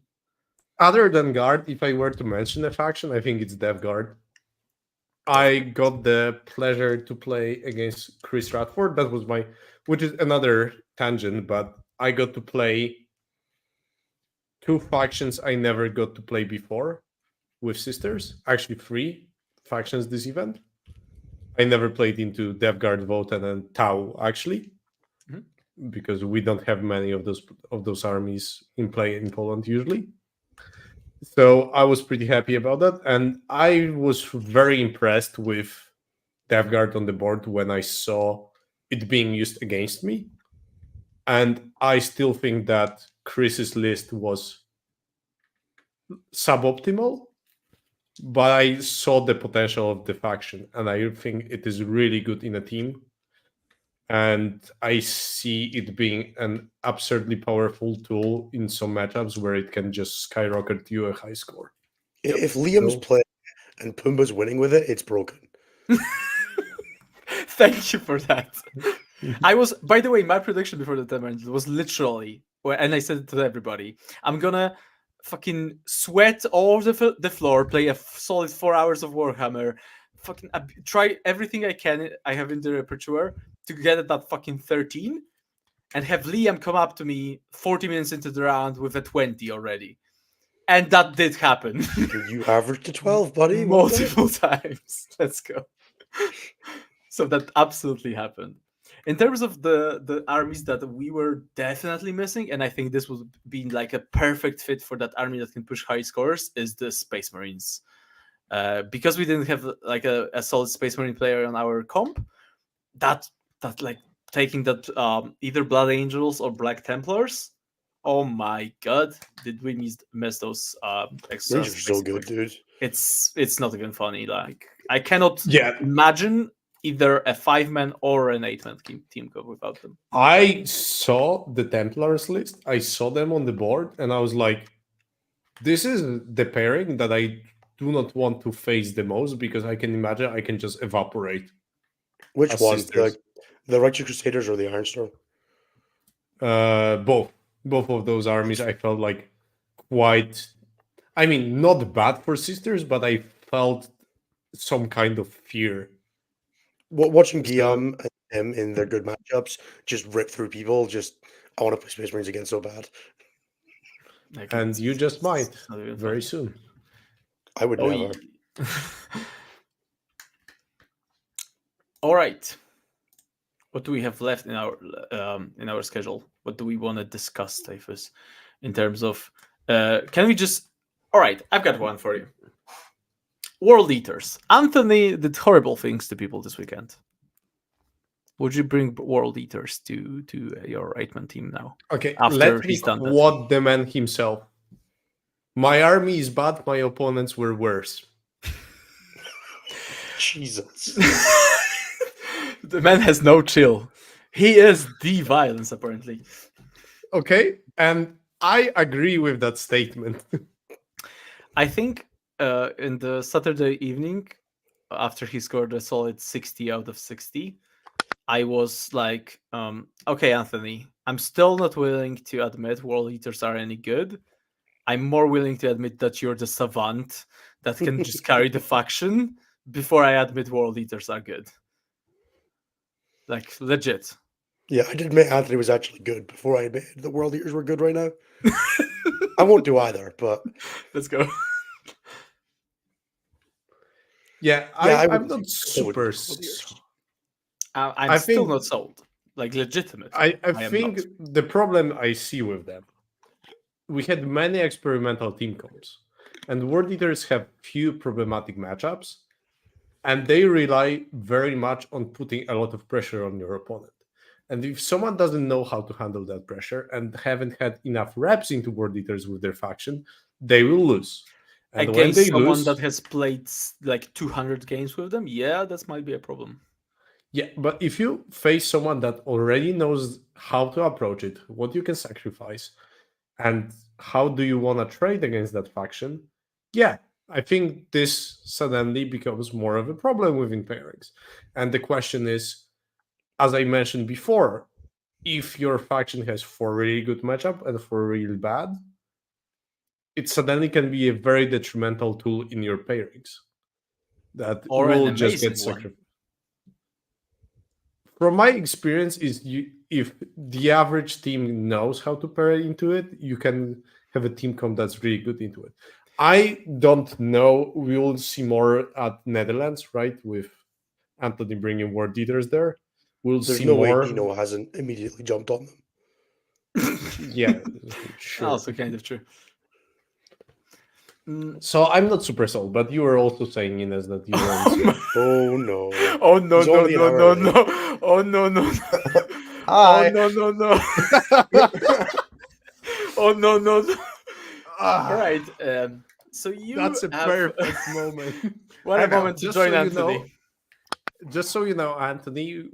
other than Guard, if I were to mention a faction, I think it's Dev Guard. I got the pleasure to play against Chris Radford. That was which is another tangent, but I got to play 2 factions I never got to play before with sisters. Actually, 3 factions this event. I never played into Dev Guard, Votan, and Tau, actually. Mhm. because we don't have many of those armies in play in Poland usually. So I was pretty happy about that, and I was very impressed with Death Guard on the board when I saw it being used against me. And I still think that Chris's list was suboptimal, but I saw the potential of the faction, and I think it is really good in a team. And I see it being an absurdly powerful tool in some matchups where it can just skyrocket you a high score. If Liam's So- playing and Pumba's winning with it, it's broken. Thank you for that. I was, by the way, my prediction before the tournament was literally, and I said it to everybody, I'm gonna fucking sweat all over the floor, play a solid 4 hours of Warhammer, fucking try everything I have in the repertoire to get at that fucking 13, and have Liam come up to me 40 minutes into the round with a 20 already. And that did happen. You averaged a 12, buddy. Well done. Multiple times. Let's go. So that absolutely happened. In terms of the armies that we were definitely missing, and I think this would be like a perfect fit for that army that can push high scores, is the Space Marines. Because we didn't have like a solid Space Marine player on our comp, that like taking that either Blood Angels or Black Templars. Oh my god, did we miss those extras? Rangers are so good, dude. It's not even funny. Like I cannot Yeah, imagine either a 5-man or an 8-man team go without them. I saw the Templars list. I saw them on the board, and I was like, this is the pairing that I do not want to face the most, because I can imagine I can just evaporate. Which as one? sisters. The Righteous Crusaders or the Ironstorm? Both of those armies I felt like quite, I mean, not bad for sisters, but I felt some kind of fear. Watching Guillaume and him in their good matchups just rip through people, I want to play Space Marines again so bad. Like, And you just might it's not even very funny. soon. I would Oh, never. All right. What do we have left in our schedule? What do we want to discuss, Typhus? In terms of, can we just? All right, I've got one for you. World Eaters. Anthony did horrible things to people this weekend. Would you bring World Eaters to your 8-man team now? Okay, After let me he's done that. quote the man himself. My army is bad, my opponents were worse. Jesus. The man has no chill. He is the violence, apparently. Okay, and I agree with that statement. I think in the Saturday evening, after he scored a solid 60 out of 60, I was like, okay, Anthony, I'm still not willing to admit World Eaters are any good. I'm more willing to admit that you're the savant that can just carry the faction before I admit World Eaters are good. Like, legit. Yeah, I did admit Anthony was actually good before I admitted the World Eaters were good right now. I won't do either, but Let's go. Yeah, I I'm would- not I would super. World Eaters. I'm I still think- not sold. Like, legitimate. I am think not. the problem I see with them, we had many experimental team comps, and World Eaters have few problematic matchups, and they rely very much on putting a lot of pressure on your opponent. And if someone doesn't know how to handle that pressure and haven't had enough reps into World Eaters with their faction, they will lose. And when Against they someone lose, that has played like 200 games with them, yeah, that might be a problem. yeah, but if you face someone that already knows how to approach it, what you can sacrifice, and how do you want to trade against that faction, yeah, I think this suddenly becomes more of a problem within pairings. And the question is, as I mentioned before, if your faction has 4 really good matchup and 4 really bad, it suddenly can be a very detrimental tool in your pairings that Or an will just amazing get one. sacrificed. From my experience, if the average team knows how to pair into it, you can have a team comp that's really good into it. I don't know. We will see more at Netherlands, right? With Anthony bringing World Eaters there. we'll There's see no more. way Dino hasn't immediately jumped on them. Yeah, sure. Also kind of true. So I'm not super sold, but you were also saying, Ines, that you weren't sold. Oh no! Oh no He's no only an no hour no late. no! Oh no no! Hi. Oh no no no! Oh no no no! All right. So you That's a have perfect moment. what I a know, moment to just join so you Anthony. know, just so you know, Anthony,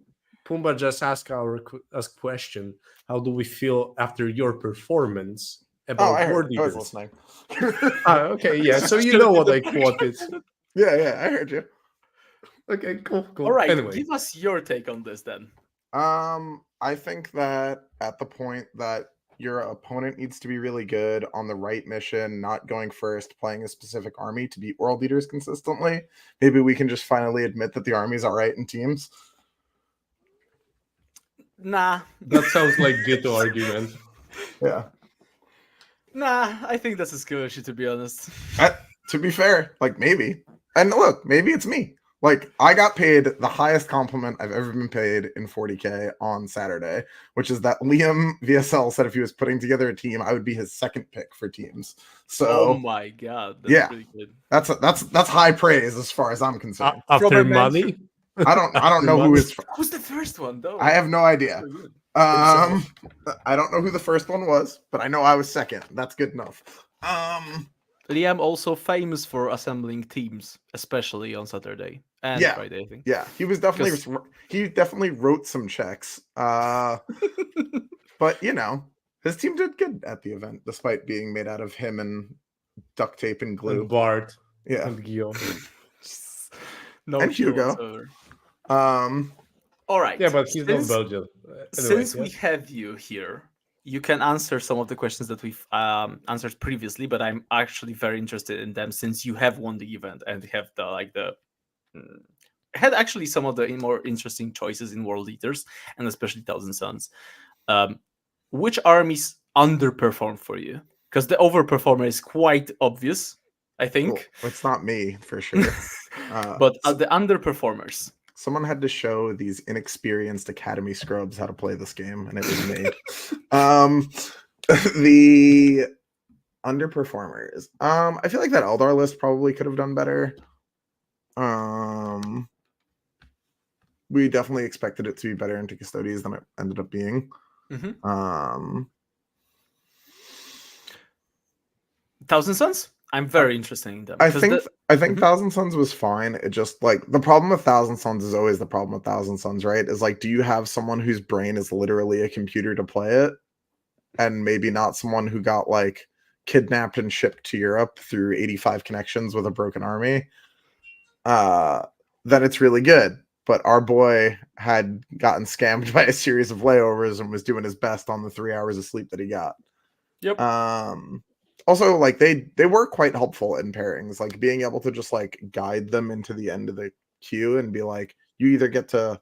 Pumba just asked us question. How do we feel after your performance about I heard Word it. I was Eaters? listening. Okay, yeah. So you Should've know been what the I quoted. Yeah, I heard you. Okay, cool. All right. Anyway, Give us your take on this then. I think that at the point that your opponent needs to be really good on the right mission, not going first, playing a specific army to beat world leaders consistently, maybe we can just finally admit that the army's all right in teams. Nah. that sounds like Ghetto argument. Yeah. Nah, I think that's a skill issue, to be honest. To be fair, like maybe. And look, maybe it's me. Like I got paid the highest compliment I've ever been paid in 40K on Saturday, which is that Liam VSL said if he was putting together a team, I would be his second pick for teams. So Oh my god, that's yeah. pretty good. That's high praise as far as I'm concerned. After From a man money? I don't After know who money? is. Who's the first one though? I have no idea. Very good. I don't know who the first one was, but I know I was second. That's good enough. Liam also famous for assembling teams, especially on Saturday and Yeah. Friday, I think. Yeah, he definitely wrote some checks. But you know, his team did good at the event, despite being made out of him and duct tape and glue. And Bart. Yeah, And Guillaume. No and skill Hugo. whatsoever. All right. Yeah, but he's not Belgian. Anyway, Since yeah. we have you here, you can answer some of the questions that we've answered previously, but I'm actually very interested in them since you have won the event and have had actually some of the more interesting choices in World Eaters and especially Thousand Suns. Which armies underperformed for you? Because the overperformer is quite obvious, I think. Well, it's not me for sure. But the underperformers. Someone had to show these inexperienced academy scrubs how to play this game, and it was me. The underperformers. I feel like that Eldar list probably could have done better. We definitely expected it to be better into Custodies than it ended up being. Thousand Suns? I'm very interested in them. I think Thousand Suns was fine. It just like the problem with Thousand Suns is always the problem with Thousand Suns, right? Is like, do you have someone whose brain is literally a computer to play it, and maybe not someone who got like kidnapped and shipped to Europe through 85 connections with a broken army? Then it's really good. But our boy had gotten scammed by a series of layovers and was doing his best on the 3 hours of sleep that he got. Yep. Also, like they were quite helpful in pairings, like being able to just like guide them into the end of the queue and be like, you either get to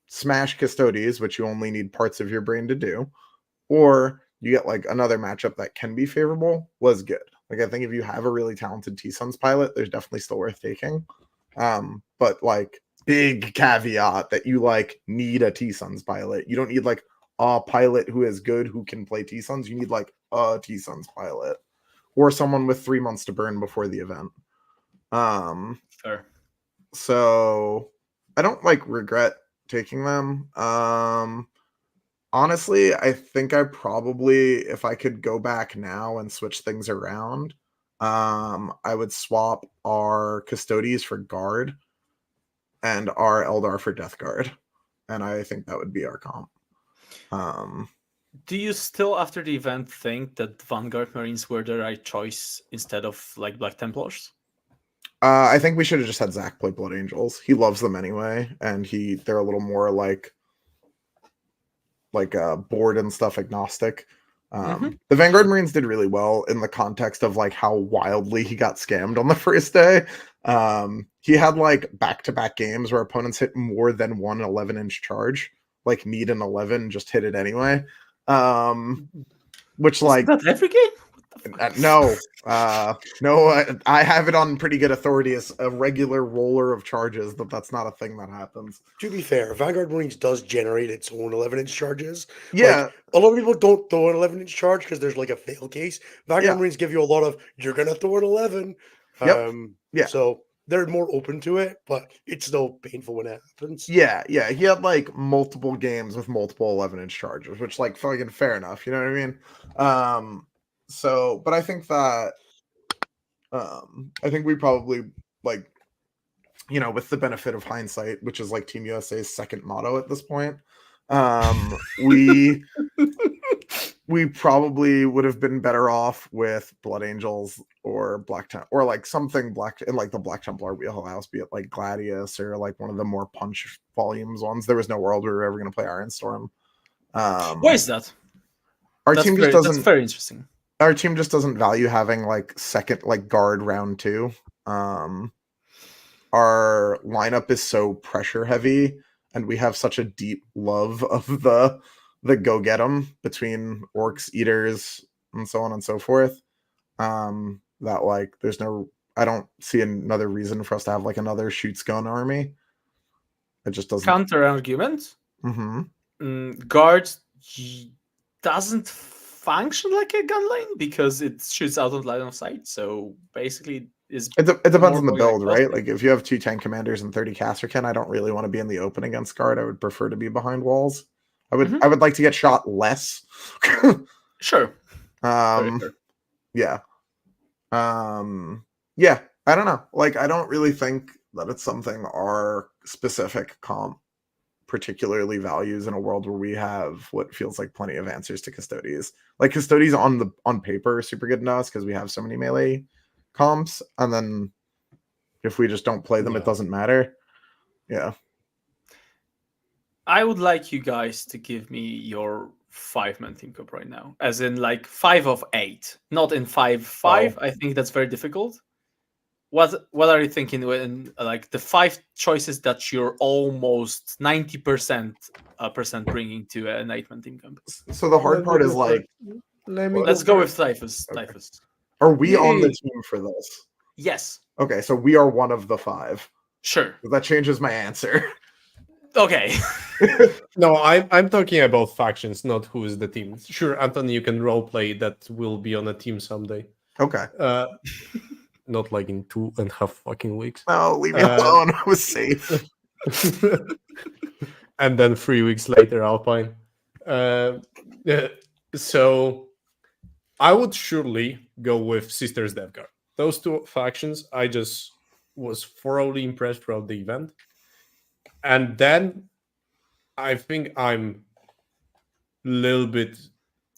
smash Custodies, which you only need parts of your brain to do, or you get like another matchup that can be favorable. Was good. Like I think if you have a really talented T-Suns pilot, there's definitely still worth taking. But like big caveat that you like need a T-Suns pilot. You don't need like a pilot who is good who can play T-Suns. You need like a T-Suns pilot. Or someone with 3 months to burn before the event. Fair. So I don't like regret taking them. Honestly, I think I probably, if I could go back now and switch things around, I would swap our Custodies for Guard and our Eldar for Death Guard. And I think that would be our comp. Do you still, after the event, think that Vanguard Marines were the right choice instead of like Black Templars? I think we should have just had Zach play Blood Angels. He loves them anyway, and they're a little more like board and stuff agnostic. The Vanguard Marines did really well in the context of like how wildly he got scammed on the first day. He had like back-to-back games where opponents hit more than one 11-inch charge, like need an 11, just hit it anyway. Which like that every game? No, no. I have it on pretty good authority as a regular roller of charges, but that's not a thing that happens. To be fair, Vanguard Marines does generate its own 11-inch charges. Yeah, Like, a lot of people don't throw an 11-inch charge because there's like a fail case. Vanguard Yeah. Marines give you a lot of, you're going to throw an 11. Yep. Yeah. So they're more open to it, but it's still painful when it happens. yeah. He had like multiple games with multiple 11-inch charges, which like fucking fair enough. You know what I mean? So, but I think that, I think we probably like, with the benefit of hindsight, which is like Team USA's second motto at this point, we probably would have been better off with Blood Angels or or like something black in like the Black Templar wheelhouse, be it like Gladius or like one of the more punch volumes ones. There was no world we were ever going to play Iron Storm. Why is that? Our That's team very, just that's doesn't. very interesting. Our team just doesn't value having like second like guard round 2. Our lineup is so pressure heavy, and we have such a deep love of the go get 'em between orcs, eaters, and so on and so forth. That like I don't see another reason for us to have like another shoots gun army. It just doesn't. Counter argument. Mm-hmm. Guard doesn't function like a gun lane because it shoots out of line of sight. So basically, it depends more on the going build, across right? it. Like if you have 2 tank commanders and 30 casterkin, I don't really want to be in the open against guard. I would prefer to be behind walls. I would like to get shot less. Sure. Yeah. Yeah. I don't know. Like I don't really think that it's something our specific comp particularly values in a world where we have what feels like plenty of answers to Custodes. Like Custodes on paper are super good to us because we have so many melee comps, and then if we just don't play them, it doesn't matter. Yeah. I would like you guys to give me your 5-man team cup right now, as in like 5 of 8, not in 5-5. I think that's very difficult. What are you thinking when like the 5 choices that you're almost 90% bringing to an 8-man team camp? So the hard part is like, let's go with Typhus. Okay. Typhus. Are we on the team for this? Yes. Okay, so we are one of the 5. Sure. That changes my answer. Okay. No, I'm talking about factions, not who is the team. Sure, Anthony, you can roleplay that we'll be on a team someday. Okay. Not like in 2.5 fucking weeks. No, leave me alone. I was safe. And then 3 weeks later, Alpine. So I would surely go with Sisters Death Guard. Those 2 factions, I just was thoroughly impressed throughout the event. And then I think I'm a little bit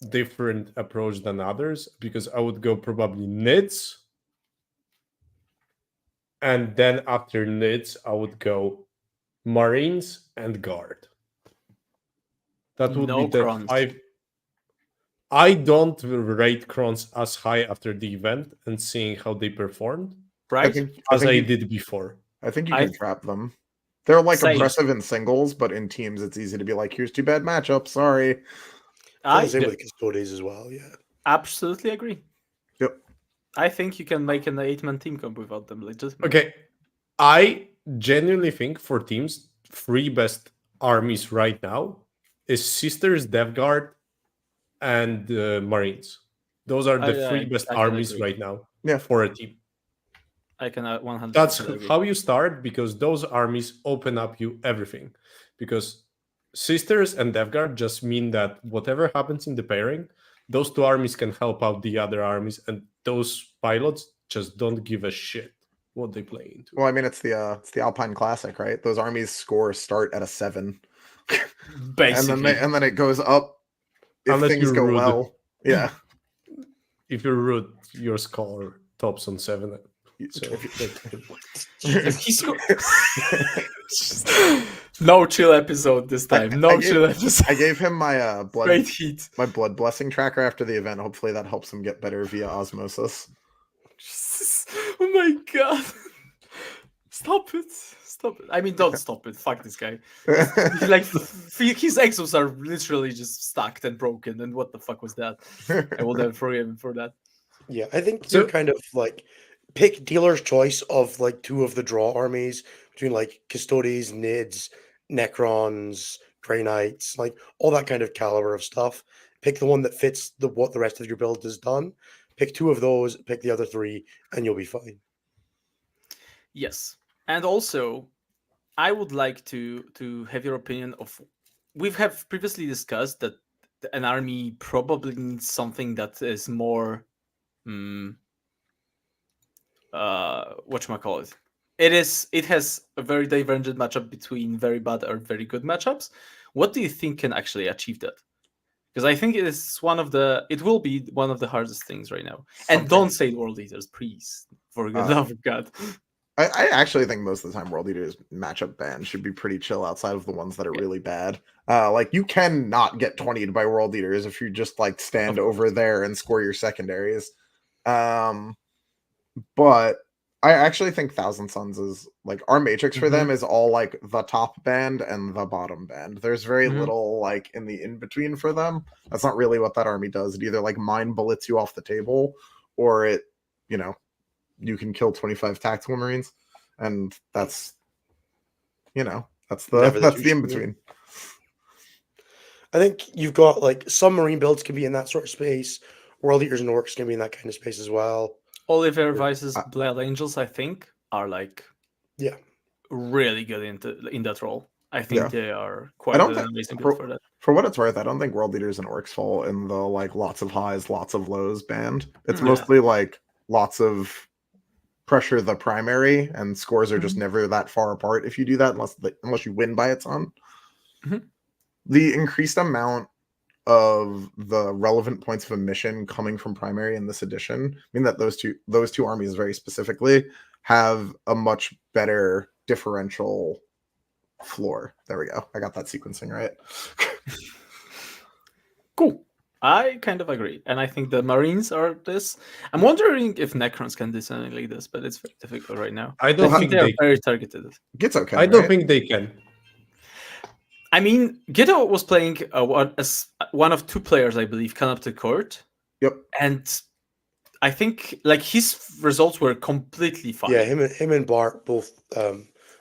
different approach than others because I would go probably Nids. And then after Nids, I would go Marines and Guard. That would be the Crons. 5. I don't rate Crons as high after the event and seeing how they performed, Right? as I did before. I think you can trap them. They're like Same. impressive in singles, but in teams, it's easy to be like, here's 2 bad matchups. Sorry. Same with Custodes as well, yeah. Absolutely agree. Yep. I think you can make an 8-man team comp without them. Okay. I genuinely think for teams, 3 best armies right now is Sisters, Death Guard, and Marines. Those are the 3 best armies right now for a team. I can 100%. That's agree. how you start because those armies open up you everything. Because Sisters and Death Guard just mean that whatever happens in the pairing, those 2 armies can help out the other armies, and those pilots just don't give a shit what they play into. Well, I mean, it's the Alpine Classic, right? Those armies scores start at a 7. Basically. and then it goes up if Unless things you're go rude. well. Yeah. If you're rude, your score tops on 7. So No chill episode this time. Chill episode. I gave him my blood Great heat. my blood blessing tracker after the event. Hopefully that helps him get better via osmosis. Oh my god. Stop it. I mean, don't stop it. Fuck this guy. Like his exos are literally just stacked and broken. And what the fuck was that? I will never forgive him for that. Yeah, I think So- you're kind of like pick dealer's choice of like two of the draw armies between like Custodes, Nids, Necrons, Grey Knights, like all that kind of caliber of stuff. Pick the one that fits the what the rest of your build is done. Pick two of those, pick the other three, and you'll be fine. Yes, and also I would like to have your opinion of. We have previously discussed that an army probably needs something that is more, whatchamacallit. It has a very divergent matchup between very bad or very good matchups. What do you think can actually achieve that? Because I think it will be one of the hardest things right now. And Something. don't say world leaders, please, for the love of God. I actually think most of the time World Eaters matchup bans should be pretty chill outside of the ones that are really bad. Like you can not get 20'd by World Eaters if you just like stand over there and score your secondaries. But I actually think Thousand Suns is like our matrix for them is all like the top band and the bottom band. There's very little like in the in-between for them. That's not really what that army does. It either like mind bullets you off the table or it, you can kill 25 tactical marines, and that's that's the in between. I think you've got like some marine builds can be in that sort of space. World Eaters and Orcs can be in that kind of space as well. Oliver Vice's Blood Angels, I think, are like really good in that role. I think they are quite amazing build for that. For what it's worth, I don't think World Eaters and Orcs fall in the like lots of highs, lots of lows band. It's mostly like lots of pressure the primary, and scores are just never that far apart if you do that, unless you win by a ton. The increased amount of the relevant points of emission coming from primary in this edition mean that those two armies very specifically have a much better differential floor. There we go. I got that sequencing right. Cool. I kind of agree, and I think the Marines are this. I'm wondering if Necrons can do something like this, but it's very difficult right now. I don't think they're very targeted. It's okay. I don't think they can. I mean, Ghetto was playing as one of two players, I believe, come up to court. Yep. And I think like his results were completely fine. Yeah, him and Bart both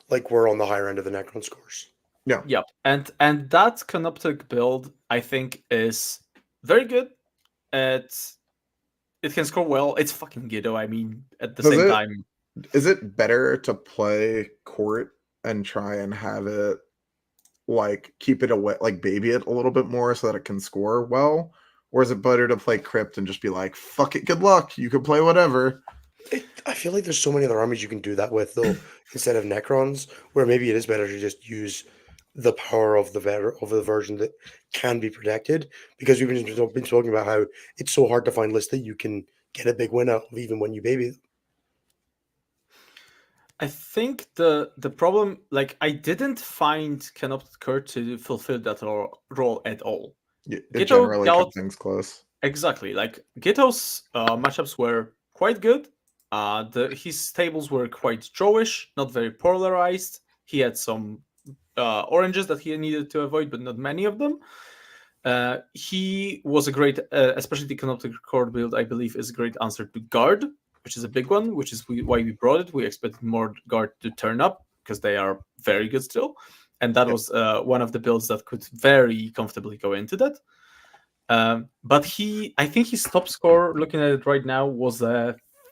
like were on the higher end of the Necron scores. Yeah. Yep. And that Canoptic build, I think, is very good. It can score well. It's fucking Ghetto. I mean, at the same time. Is it better to play court and try and have it like keep it away, like baby it a little bit more so that it can score well? Or is it better to play crypt and just be like, fuck it, good luck, you can play whatever? I feel like there's so many other armies you can do that with though, instead of Necrons, where maybe it is better to just use the power of the version that can be protected, because we've been talking about how it's so hard to find lists that you can get a big win out of even when you baby them. I think the problem, like, I didn't find Canoptic Court to fulfill that role at all. It generally kept things close. Exactly. Like, Ghetto's matchups were quite good. His tables were quite drawish, not very polarized. He had some oranges that he needed to avoid, but not many of them. He was a great, especially the Canoptic Court build, I believe, is a great answer to Guard, which is a big one, which is why we brought it. We expected more Guard to turn up because they are very good still. And that was one of the builds that could very comfortably go into that. But I think his top score, looking at it right now, was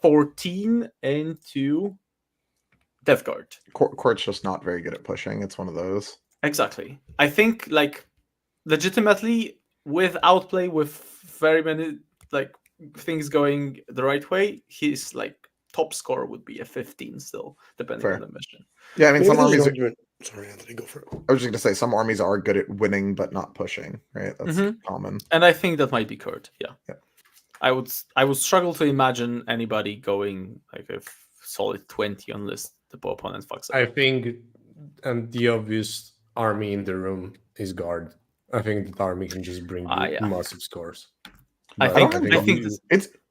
14 into Death Guard. Court's just not very good at pushing. It's one of those. Exactly. I think, like, legitimately, with outplay, with very many like things going the right way, his like top score would be a 15 still, depending on the mission. Yeah, I mean, some armies. Sorry, Anthony, go for it. I was just gonna say some armies are good at winning but not pushing, right? That's common. And I think that might be Kurt. Yeah. I would struggle to imagine anybody going like a solid 20 unless the opponent fucks up. I think, and the obvious army in the room is Guard. I think that army can just bring massive scores. I think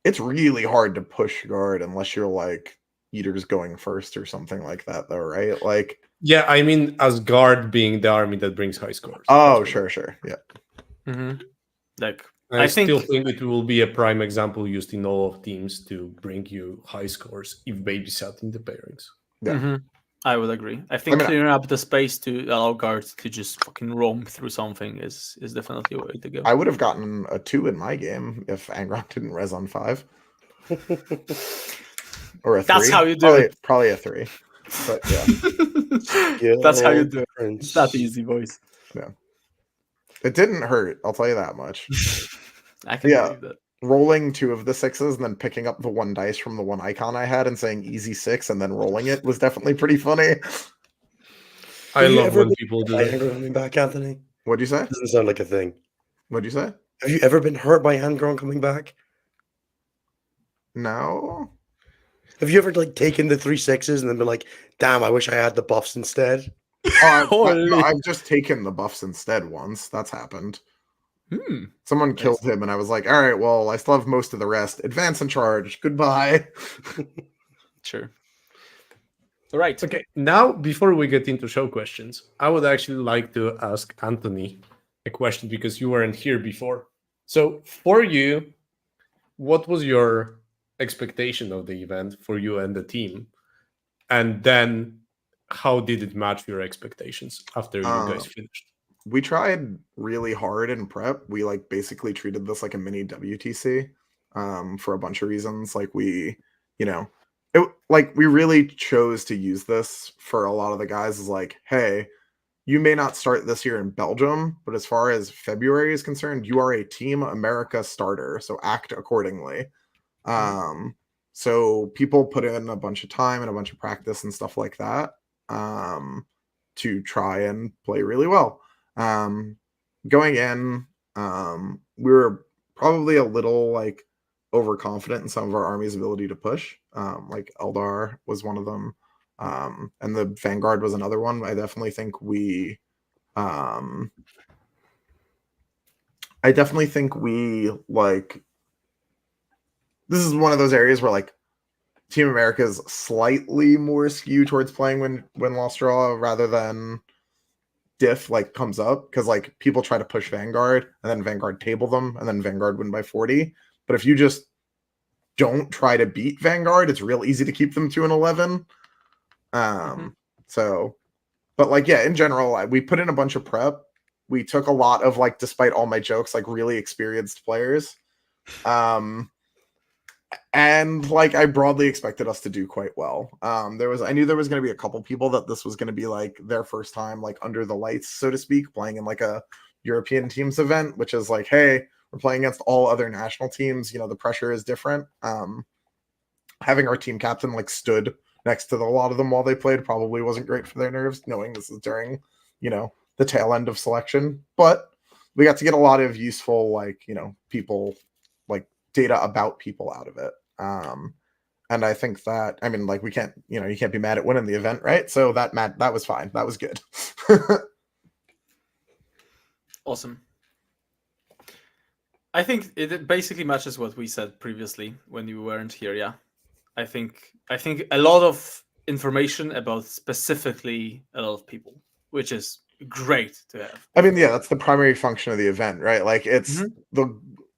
it's really hard to push Guard unless you're like Eaters going first or something like that, though, right? Like, yeah, I mean, as Guard being the army that brings high scores. Oh, sure, yeah. Like, I I still think- think it will be a prime example used in all of teams to bring you high scores if babysat the pairings. Yeah. Mhm. I would agree. I think mean, clearing up the space to allow guards to just fucking roam through something is definitely a way to go. I would have gotten a 2 in my game if Angron didn't res on 5. Or a 3. That's how you do it. Probably a 3. But yeah. That's how you do it. Prince. It's that easy, boys. It didn't hurt, I'll tell you that much. I can Yeah. believe that. Rolling 2 of the 6s and then picking up the 1 dice from the 1 icon I had and saying easy 6 and then rolling it was definitely pretty funny. I Have you love ever when been people do by that. Angron coming back, Anthony? What'd you say? Doesn't sound like a thing. What'd you say? Have you ever been hurt by Angron coming back? No. Have you ever like taken the 3 6s and then been like, damn, I wish I had the buffs instead? Holy. I've just taken the buffs instead once. That's happened. Someone killed him, and I was like, all right, well, I still have most of the rest. Advance and charge. Goodbye. Sure. All right. Okay, now before we get into show questions, I would actually like to ask Anthony a question because you weren't here before. So for you, what was your expectation of the event for you and the team? And then how did it match your expectations after you guys finished? We tried really hard in prep. We like basically treated this like a mini WTC for a bunch of reasons. Like we really chose to use this for a lot of the guys is like, hey, you may not start this year in Belgium, but as far as February is concerned, you are a Team America starter. So act accordingly. So people put in a bunch of time and a bunch of practice and stuff like that to try and play really well. Going in, we were probably a little like overconfident in some of our army's ability to push. Like Eldar was one of them, and the Vanguard was another one. I definitely think we like. This is one of those areas where like Team America is slightly more skewed towards playing win loss draw rather than diff like comes up because like people try to push Vanguard and then Vanguard table them and then Vanguard win by 40. But if you just don't try to beat Vanguard, it's real easy to keep them to an 11. So, but like, yeah, in general, we put in a bunch of prep. We took a lot of like, despite all my jokes, like really experienced players. And like I broadly expected us to do quite well. I knew there was going to be a couple people that this was going to be like their first time like under the lights, so to speak, playing in like a European teams event, which is like, hey, we're playing against all other national teams. You know, the pressure is different. Having our team captain like stood next to a lot of them while they played probably wasn't great for their nerves, knowing this is during, you know, the tail end of selection. But we got to get a lot of useful like, you know, people like data about people out of it. And I think that, I mean, like we can't, you know, you can't be mad at winning the event, right? So that was fine. That was good. Awesome. I think it basically matches what we said previously when you weren't here. Yeah, I think a lot of information about specifically a lot of people, which is great to have. I mean, yeah, that's the primary function of the event, right? Like it's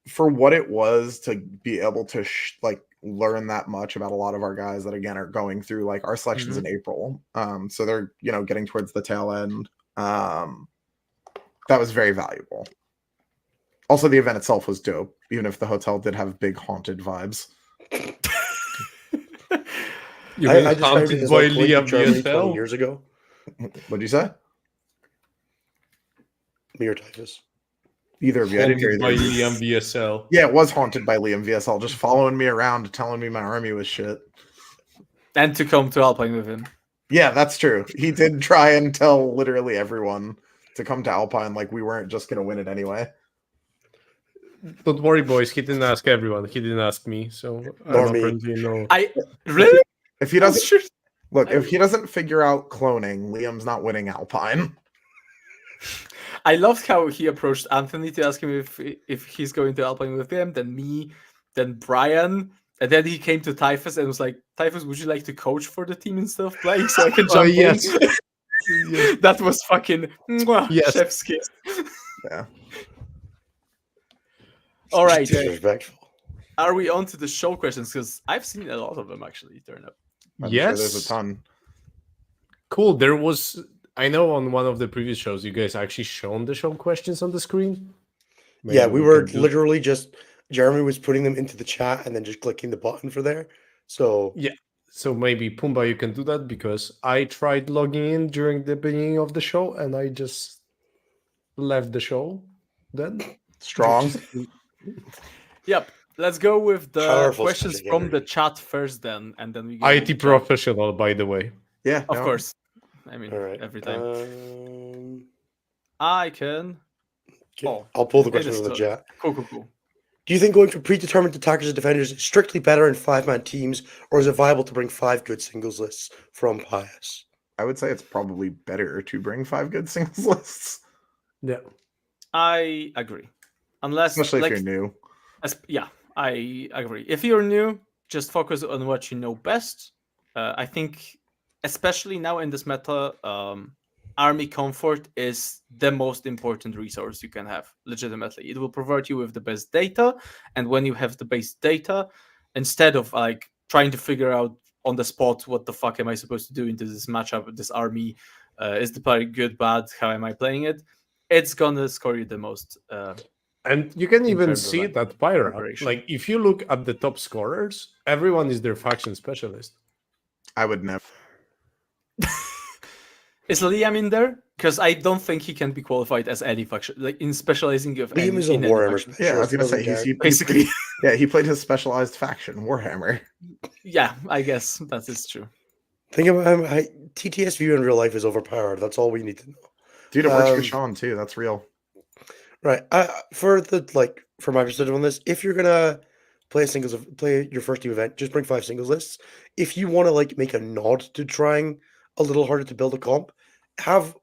for what it was to be able to like learn that much about a lot of our guys that again are going through like our selections in April. So they're, you know, getting towards the tail end. That was very valuable. Also, the event itself was dope, even if the hotel did have big haunted vibes. I described it as like going to Germany 20 years ago. What'd you say? Me or Typhus? Either of you. I didn't hear Haunted by either. Liam VSL. Yeah, it was haunted by Liam VSL, just following me around, telling me my army was shit. And to come to Alpine with him. Yeah, that's true. He did try and tell literally everyone to come to Alpine, like we weren't just going to win it anyway. Don't worry, boys. He didn't ask everyone. He didn't ask me. So Nor me. apparently no. I really? If he doesn't look, if he doesn't figure out cloning, Liam's not winning Alpine. I loved how he approached Anthony to ask him if he's going to Alpine with him, then me, then Brian, and then he came to Typhus and was like, Typhus, would you like to coach for the team and stuff, like, so I can jump yes. in? That was fucking Yes. chef's kiss. Yeah. All right. Disrespectful. Are we on to the show questions? Because I've seen a lot of them actually turn up. I'm yes. sure there's a ton. Cool. There was. I know on one of the previous shows, you guys actually shown the show questions on the screen. Yeah, Maybe we were can do- literally just Jeremy was putting them into the chat and then just clicking the button for there. So Yeah. So maybe Pumba, you can do that because I tried logging in during the beginning of the show and I just left the show. Then Strong. Yep. Let's go with the Powerful questions subject from the energy. chat first, then, and then we go. IT professional, by the way. Yeah. Of no, course. I mean, all right. every time. I can. Okay. Oh, I'll pull the it question is from the still- chat. Cool. Do you think going for predetermined attackers and defenders is strictly better in 5-man teams, or is it viable to bring 5 good singles lists from Pius? I would say it's probably better to bring 5 good singles lists, Yeah. I agree. Unless, especially like, if you're new. yeah, I agree. If you're new, just focus on what you know best. I think, especially now in this meta, army comfort is the most important resource you can have. Legitimately, it will provide you with the best data, and when you have the best data, instead of like trying to figure out on the spot what the fuck am I supposed to do into this matchup, this army, is the player good, bad, how am I playing it? It's gonna score you the most. And you can In even terms of, see like, that Pyra, preparation. like if you look at the top scorers, everyone is their faction specialist. I would never. Is Liam in there? Because I don't think he can be qualified as any faction, like in specializing of Liam any, is a in any Warhammer faction. Yeah, I was specialist. He gonna say doesn't he care. Basically, he played his specialized faction, Warhammer. yeah, I guess that is true. Think about him. TTS view in real life is overpowered. That's all we need to know. Dude, it works for Um, Sean too. That's real. Right. For my perspective on this, if you're gonna play your first team event, just bring 5 singles lists. If you want to like make a nod to trying a little harder to build a comp, have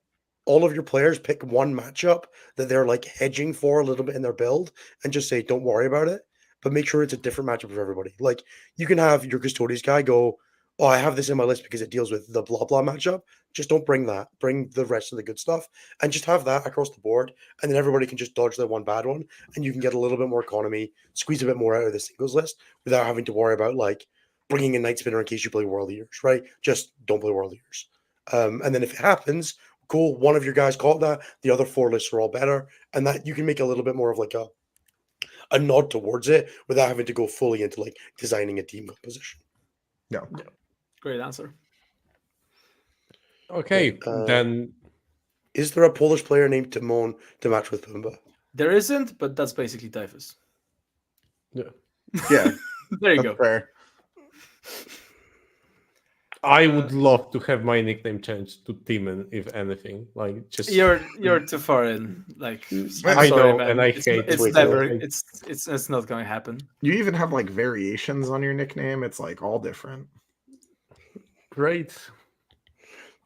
all of your players pick one matchup that they're like hedging for a little bit in their build, and just say, "Don't worry about it," but make sure it's a different matchup for everybody. Like you can have your custodians guy go, "Oh, I have this in my list because it deals with the blah blah matchup." Just don't bring that. Bring the rest of the good stuff, and just have that across the board, and then everybody can just dodge the one bad one, and you can get a little bit more economy, squeeze a bit more out of the singles list without having to worry about like bringing in Night Spinner in case you play World Eaters, right? Just don't play World Eaters. And then if it happens, cool. One of your guys caught that. The other 4 lists are all better, and that you can make a little bit more of like a nod towards it without having to go fully into like designing a team composition. No. Great answer. Okay, then Is there a Polish player named Timon to match with Pumba? There isn't, but that's basically Typhus. yeah. Yeah, There you that's go. fair. I would love to have my nickname changed to Timon, if anything. Like just You're too far in. Like, I'm I sorry, know, man. and I it's, hate it's it. never. I- It's not going to happen. You even have like variations on your nickname. It's like all different. great.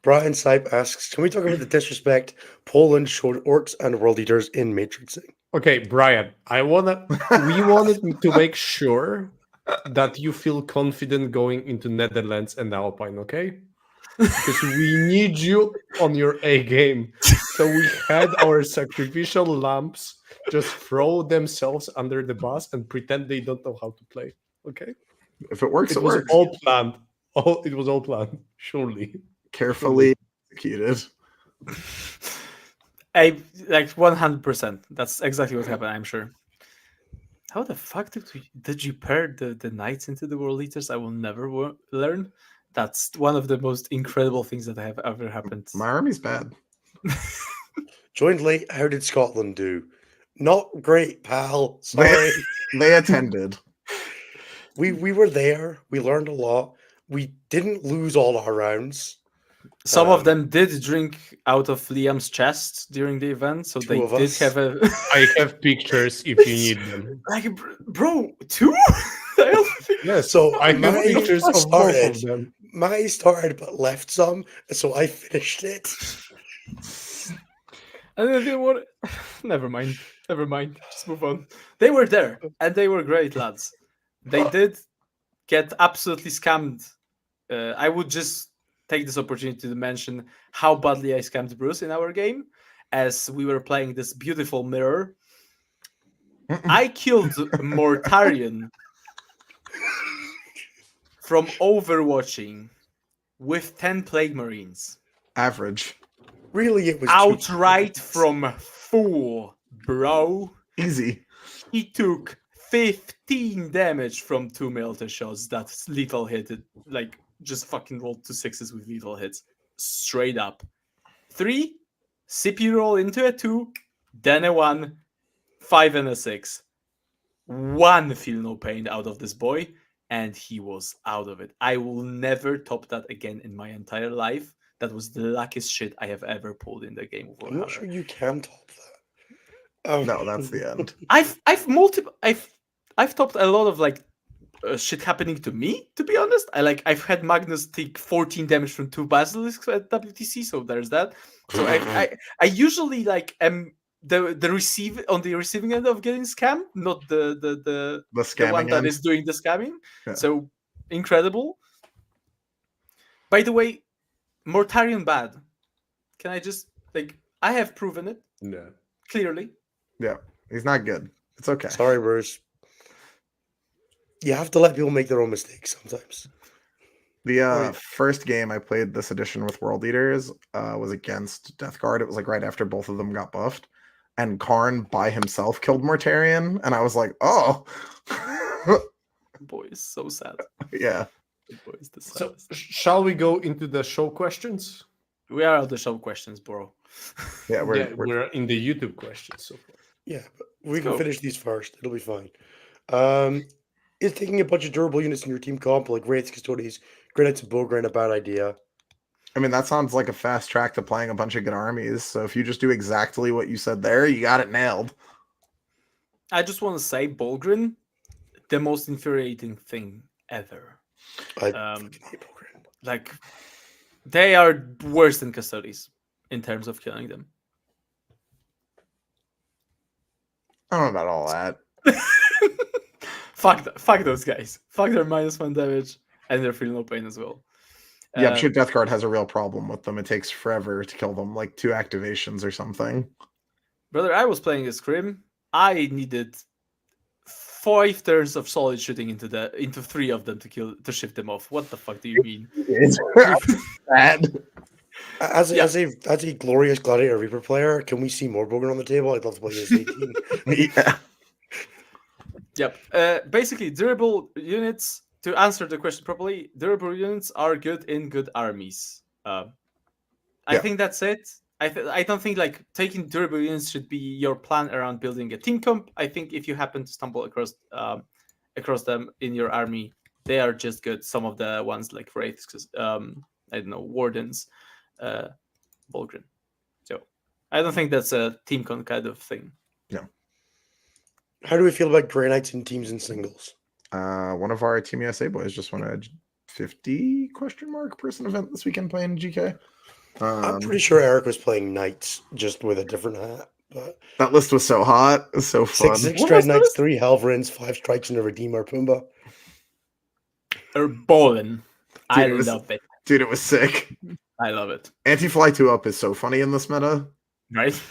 Brian Sipe asks, can we talk about the disrespect Poland showed orcs and world eaters in Matrixing? Okay, Brian, we wanted to make sure that you feel confident going into Netherlands and Alpine, okay? Because we need you on your A game. So we had our sacrificial lamps just throw themselves under the bus and pretend they don't know how to play. Okay? If it works, It it was works. all planned. It was all planned, surely. Carefully executed. I like 100%. That's exactly what happened. I'm sure. How the fuck did you pair the knights into the world eaters? I will never learn. That's one of the most incredible things that have ever happened. My army's bad. Joined late, how did Scotland do? Not great, pal. Sorry. They attended. we were there. We learned a lot. We didn't lose all our rounds. Some of them did drink out of Liam's chest during the event, so 2 they of did us. have a I have pictures if you need them. like, bro, 2. I don't think- Yes, So I have my pictures of both of started, them. my started but left some, and so I finished it. And then they were, never mind. Just move on. They were there, and they were great lads. They did get absolutely scammed. I would just take this opportunity to mention how badly I scammed Bruce in our game, as we were playing this beautiful mirror. I killed Mortarion from overwatching with 10 Plague Marines. Average. Really, it was Outright from full, bro. Easy. He took 15 damage from 2 melter shots. That's lethal hit. It, like, just fucking rolled 2 6s with lethal hits. Straight up. 3, CP roll into a 2, then a 1, 5 and a 6. 1 feel no pain out of this boy, and he was out of it. I will never top that again in my entire life. That was the luckiest shit I have ever pulled in the game of Warhammer. I'm not sure you can top that. No, that's the end. I've topped a lot of like shit happening to me. To be honest, I've had Magnus take 14 damage from 2 basilisks at WTC, so there's that. So I usually like am the receiving end of getting scammed, not the scamming one that end. is doing the scamming. Yeah. So incredible. By the way, Mortarion bad. Can I just I have proven it No. clearly. Yeah, he's not good. It's okay. Sorry, Bruce. You have to let people make their own mistakes sometimes. The first game I played this edition with World Eaters was against Death Guard. It was like right after both of them got buffed. And Karn by himself killed Mortarion. And I was like, oh. Boy is so sad. Yeah. Boy is the So, saddest. shall we go into the show questions? We are at the show questions, bro. Yeah, We're in the YouTube questions so far. Yeah, but we Let's can go. finish these first. It'll be fine. Is taking a bunch of durable units in your team comp, like Wraiths, Custodies, Grey Knights, and Bogran, a bad idea? I mean, that sounds like a fast track to playing a bunch of good armies. So if you just do exactly what you said there, you got it nailed. I just want to say, Bolgren, the most infuriating thing ever. I Um, fucking hate Bogran. Like, they are worse than Custodies in terms of killing them. I don't know about all that. Fuck those guys. Fuck their -1 damage and their feel no pain as well. Yeah, I'm sure Death Guard has a real problem with them. It takes forever to kill them, like 2 activations or something. Brother, I was playing a Scrim. I needed 5 turns of solid shooting into 3 of them to shift them off. What the fuck do you mean? It's bad. As a glorious Gladiator Reaper player, can we see more Bogran on the table? I'd love to play this 18. Yeah. Yep. Basically, durable units. To answer the question properly, durable units are good in good armies. I think that's it. I don't think like taking durable units should be your plan around building a team comp. I think if you happen to stumble across them in your army, they are just good. Some of the ones like Wraiths, I don't know, Wardens, Bolgren. So I don't think that's a team comp kind of thing. How do we feel about Grey Knights in teams and singles? One of our Team USA boys just won a 50 person event this weekend playing GK. I'm pretty sure Eric was playing Knights, just with a different hat. But That list was so hot. It was so fun. 6 What Dread was Knights, this? 3 Halverins, 5 Strikes, and a Redeemer Pumba. Or Bolin. I it was- love it. Dude, it was sick. I love it. Anti-Fly 2 up is so funny in this meta. Right?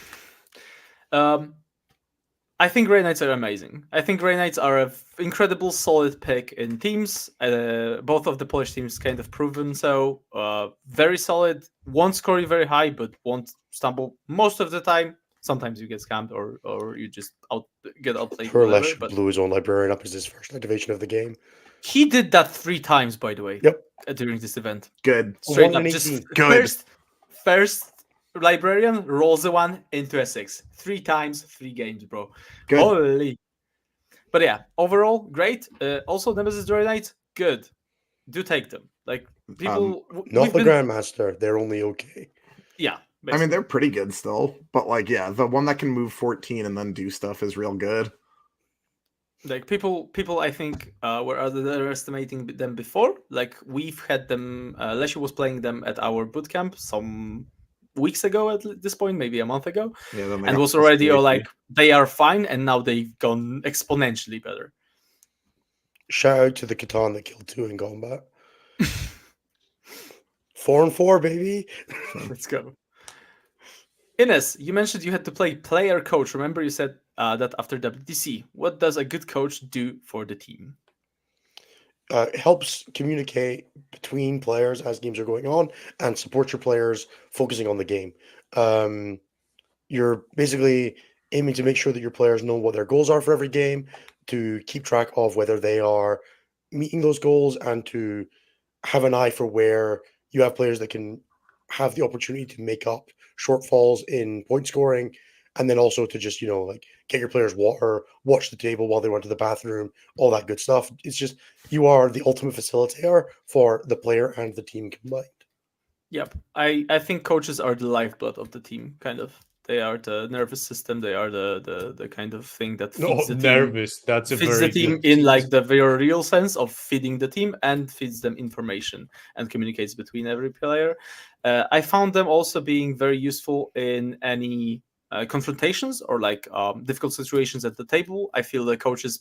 I think Grey Knights are amazing. I think Grey Knights are an incredible, solid pick in teams. Both of the Polish teams kind of proven so. Very solid. Won't score you very high, but won't stumble most of the time. Sometimes you get scammed or you just get outplayed. Poor Whatever, Lesh but blew his own Librarian up as his first activation of the game. he did that 3 times, by the way. Yep. During this event. Good. Straight 1 up, and just 18. Good. First Librarian rolls a 1 into a 6. 3 times, 3 games, bro. Good. Holy. But yeah, overall, great. Also, Nemesis Droid Knight, good. Do take them. Like, people... Not the Grandmaster. They're only okay. Yeah. I mean, they're pretty good still. But, like, yeah, the one that can move 14 and then do stuff is real good. Like, people I think, were underestimating them before. Like, we've had them... Leshy was playing them at our bootcamp some weeks ago at this point, maybe a month ago. Yeah, then they And got was already 50. like, they are fine, and now they've gone exponentially better. Shout out to the Catan that killed 2 in combat. 4 and 4, baby. Let's go. Ines, you mentioned you had to play player coach. Remember, you said that after WTC, what does a good coach do for the team? It helps communicate between players as games are going on and support your players focusing on the game. You're basically aiming to make sure that your players know what their goals are for every game, to keep track of whether they are meeting those goals, and to have an eye for where you have players that can have the opportunity to make up shortfalls in point scoring, and then also to just like get your players water, watch the table while they went to the bathroom, all that good stuff. It's just you are the ultimate facilitator for the player and the team combined. Yep, I think coaches are the lifeblood of the team, kind of. They are the nervous system. They are the kind of thing that feeds the team. Nervous. That's a Feeds very the team good in like the very real sense of feeding the team, and feeds them information and communicates between every player. I found them also being very useful in any confrontations or like difficult situations at the table. I feel the coaches,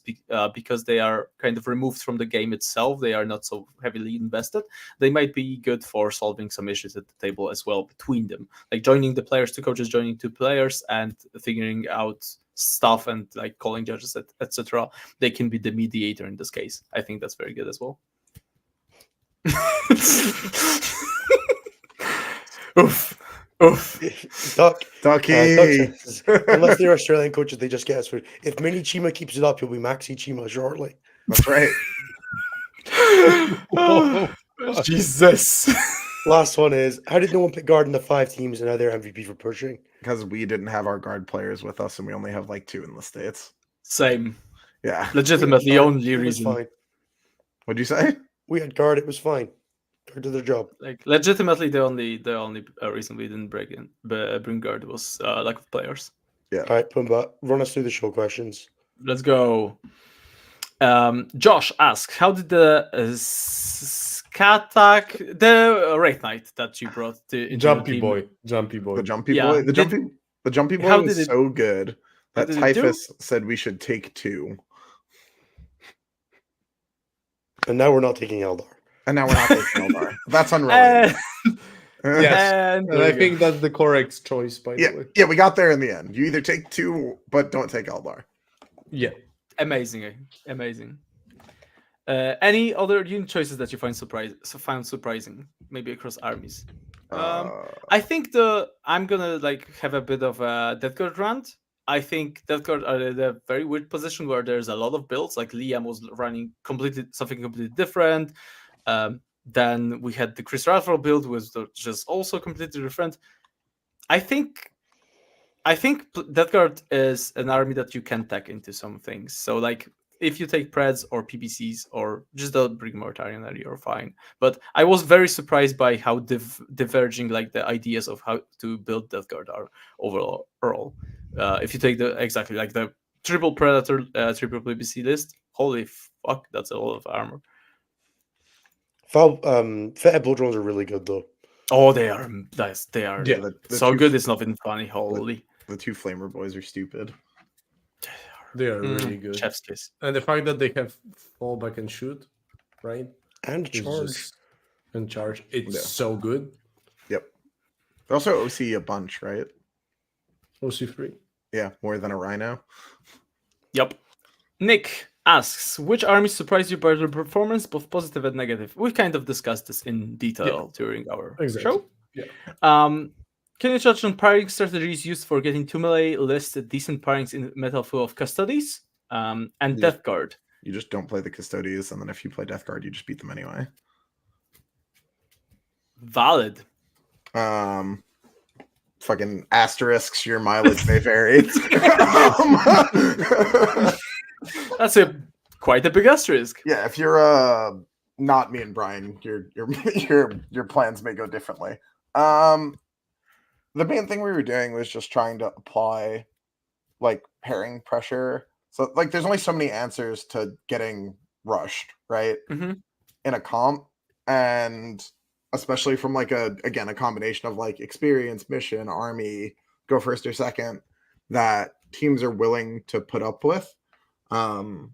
because they are kind of removed from the game itself, they are not so heavily invested. They might be good for solving some issues at the table as well between them, like joining the players, two coaches joining two players and figuring out stuff and like calling judges, etc. They can be the mediator in this case. I think that's very good as well. Oof. Ducky. Duck says, unless they're Australian coaches, they just get us food. If Mini Chima keeps it up, you'll be Maxi Chima shortly. That's right. Oh, Jesus. Last one is, how did no one pick guard in the 5 teams and now they're MVP for pushing? Because we didn't have our guard players with us, and we only have like 2 in the States. Same. Yeah. Legitimately, Guard, only it was reason. fine. What'd you say? We had guard, it was fine. Guard did their job. Like legitimately, the only reason we didn't bring guard was lack of players. All right, Pumba, run us through the show questions. Let's go. Josh asks, how did the Skatak, the Wraith Knight that you brought into Jumpy the team, boy. Jumpy boy. The jumpy Yeah. boy. The jumpy boy How was did it- so good how that did it do? Typhus said we should take 2. And now we're not taking Eldar. And now we're not taking Eldar. That's unrelated. Yes. And And I think that's the correct choice, by the way. Yeah, we got there in the end. You either take 2, but don't take Eldar. Yeah. amazing. Any other unit choices that you found surprising, maybe across armies? I think I'm gonna like have a bit of a Death Guard rant. I think Death Guard are in a very weird position where there's a lot of builds. Like Liam was running something completely different. Then we had the Chris Radford build, was just also completely different. I think Death Guard is an army that you can tech into some things. So like if you take Preds or PBCs or just the Brigmortarian area, you're fine. But I was very surprised by how diverging like the ideas of how to build Death Guard are overall. If you take the triple Predator, triple PBC list, holy fuck, that's a lot of armor. Fat Blood Drones are really good though. Oh, they are. They are. Yeah. The So 2 good, it's not even funny. Holy. The 2 flamer boys are stupid. They are really good. Chef's kiss. And the fact that they have fall back and shoot, right? And Is charge. just- and charge. It's Yeah. so good. Yep. They also OC a bunch, right? OC3. Yeah, more than a Rhino. Yep. Nick asks, which army surprised you by their performance, both positive and negative? We kind of discussed this in detail during our show. Yeah. Can you touch on pairing strategies used for getting 2 melee list decent pairings in Metal full of Custodies and Yeah. Death Guard? You just don't play the Custodians, and then if you play Death Guard, you just beat them anyway. Valid. Fucking asterisks, your mileage may vary. That's quite a big asterisk. Yeah, if you're not me and Brian, your plans may go differently. The main thing we were doing was just trying to apply like pairing pressure. So like there's only so many answers to getting rushed, right? Mhm. In a comp, and especially from like a combination of like experience, mission, army, go first or second, that teams are willing to put up with. And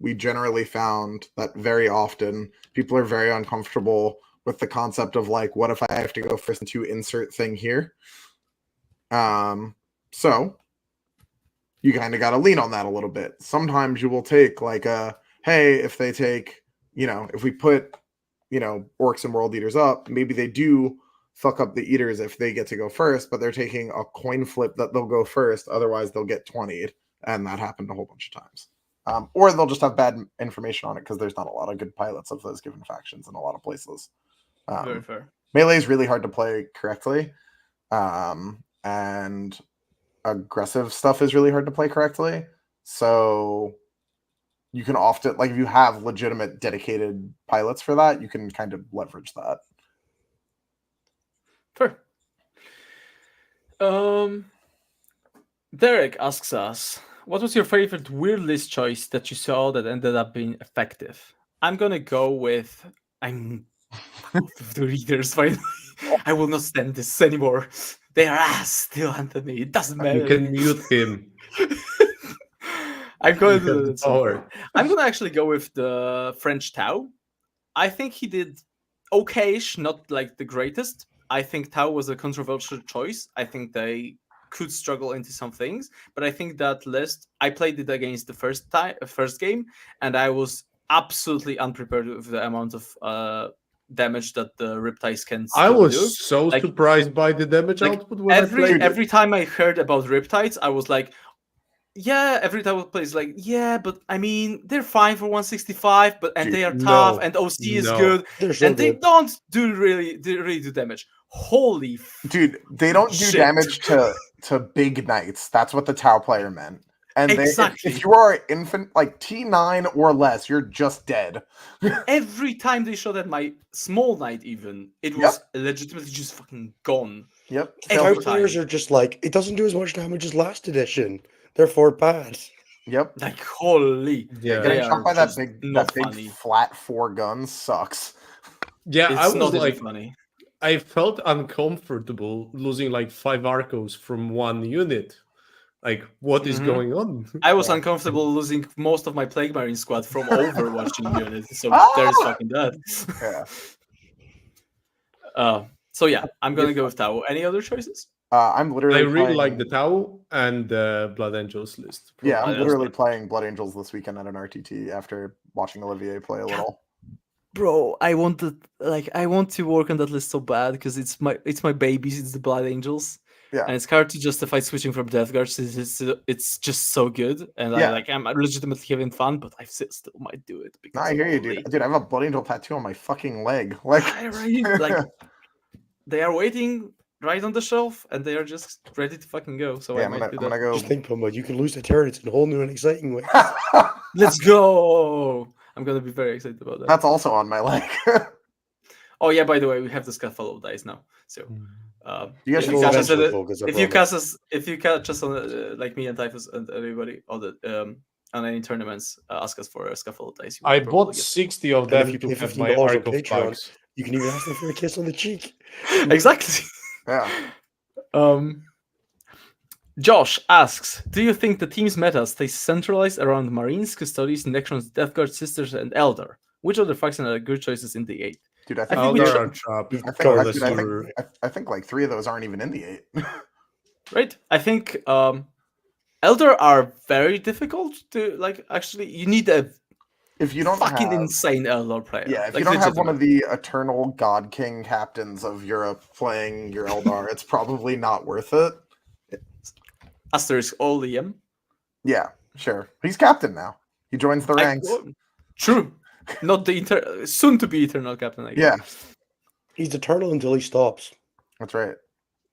we generally found that very often people are very uncomfortable with the concept of like, what if I have to go first into insert thing here? So you kind of got to lean on that a little bit. Sometimes you will take like hey, if they take, if we put, orcs and world eaters up, maybe they do fuck up the eaters if they get to go first, but they're taking a coin flip that they'll go first. Otherwise, they'll get 20'd. And that happened a whole bunch of times. Or they'll just have bad information on it because there's not a lot of good pilots of those given factions in a lot of places. Very fair. Melee is really hard to play correctly. And aggressive stuff is really hard to play correctly. So you can often, like, if you have legitimate dedicated pilots for that, you can kind of leverage that. Fair. Derek asks us, what was your favorite weird list choice that you saw that ended up being effective? I'm gonna go with the readers finally. I will not stand this anymore. They are ass still, Anthony. It doesn't matter. You can mute him. I'm going You have to the power. I'm gonna actually go with the French Tau. I think he did okayish, not like the greatest. I think Tau was a controversial choice. I think they could struggle into some things, but I think that list, I played it against the first game, and I was absolutely unprepared with the amount of damage that the Riptides can still I was do. so Like- surprised by the damage like, output when I played. Every time I heard about Riptides, I was like, yeah, every time I play is like, yeah, but I mean, they're fine for 165, and Dude, they are tough, no, and OC is no. good, They're so and they good. don't really do damage. Holy Dude, they don't do Shit. damage to big knights. That's what the Tau player meant. And Exactly. if you are infant, like T9 or less, you're just dead. Every time they shot at my small knight, even it was legitimately just fucking gone. Yep. Every Tau time. players are just like, it doesn't do as much damage as last edition. Therefore, bad. Yep. Like holy, Yeah, they getting shot are by that just big not funny. flat 4 guns sucks. Yeah, It's I was not even like, funny. I felt uncomfortable losing like 5 Arcos from one unit. Like, what is Mhm. going on? I was Yeah. uncomfortable losing most of my Plague Marine squad from Overwatching units, so Ah! there's fucking that. Yeah. So yeah, I'm gonna go with Tau. Any other choices? I'm literally I really playing, like the Tau and the Blood Angels list. Yeah, I'm that's literally good. playing Blood Angels this weekend at an RTT after watching Olivier play a little. Bro, I want to work on that list so bad because it's my babies. It's the Blood Angels. Yeah. And it's hard to justify switching from Death Guard since it's just so good, and Yeah. I'm legitimately having fun, but I still might do it No, because I hear you, holy- dude. Dude, I have a Blood Angel tattoo on my fucking leg. Like, like they are waiting right on the shelf, and they are just ready to fucking go. So yeah, I might do I'm gonna that. go. Just think, Pumba, you can lose the turrets in a whole new and exciting way. Let's go! I'm gonna be very excited about that. That's also on my leg. Oh yeah, by the way, we have the Scaffold dice now. So You guys if should you We'll catch us eventually at focus, I if you promise. catch us on like me and Typhus and everybody on any tournaments, ask us for a Scaffold dice. You I will probably bought get 60 of And them if you to pay have $15 my on Arc of Patreon, Bugs. you can even ask them for a kiss on the cheek. them. Exactly. Yeah. Josh asks, do you think the team's meta stays centralized around Marines, Custodies, Necrons, Death Guard, Sisters, and Elder? Which other factions are good choices in the 8? Dude, I I think, think we Eldar tr- are trapped. You've I think, covered unless I, you're- think, I think like 3 of those aren't even in the 8. Right? I think Elder are very difficult to actually you need a If you don't fucking have, insane Eldar player. yeah, if like, you don't have one of legitimate. the eternal God King captains of Europe playing your Eldar, it's probably not worth it. Asterisk all Liam. Yeah, sure. He's captain now. He joins the ranks. True. Not the soon to be eternal captain, I guess. Yeah, He's eternal until he stops. that's right.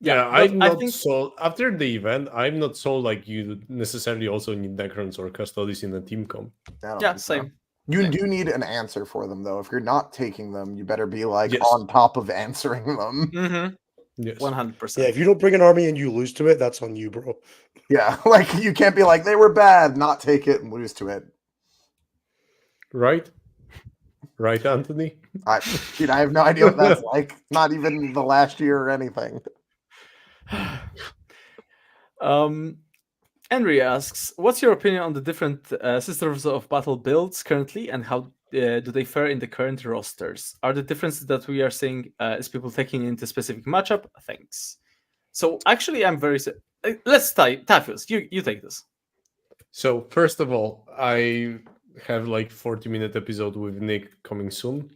Yeah, but I'm I not think sold. After the event, I'm not sold like you necessarily also need Necrons or Custodies in the team comp. I don't yeah, think so. same. You Same. do need an answer for them, though. If you're not taking them, you better be like Yes. on top of answering them. Mm-hmm. Yes. 100%. Yeah, if you don't bring an army and you lose to it, that's on you, bro. Yeah, like you can't be like they were bad, not take it and lose to it. Right? Right, Anthony? Dude, I have no idea what that's like. Not even the last year or anything. Henry asks, what's your opinion on the different Sisters of Battle builds currently, and how do they fare in the current rosters? Are the differences that we are seeing is people taking into specific matchup? Thanks. So actually, I'm very let's Typhus, you take this. So first of all, I have like 40-minute episode with Nick coming soon,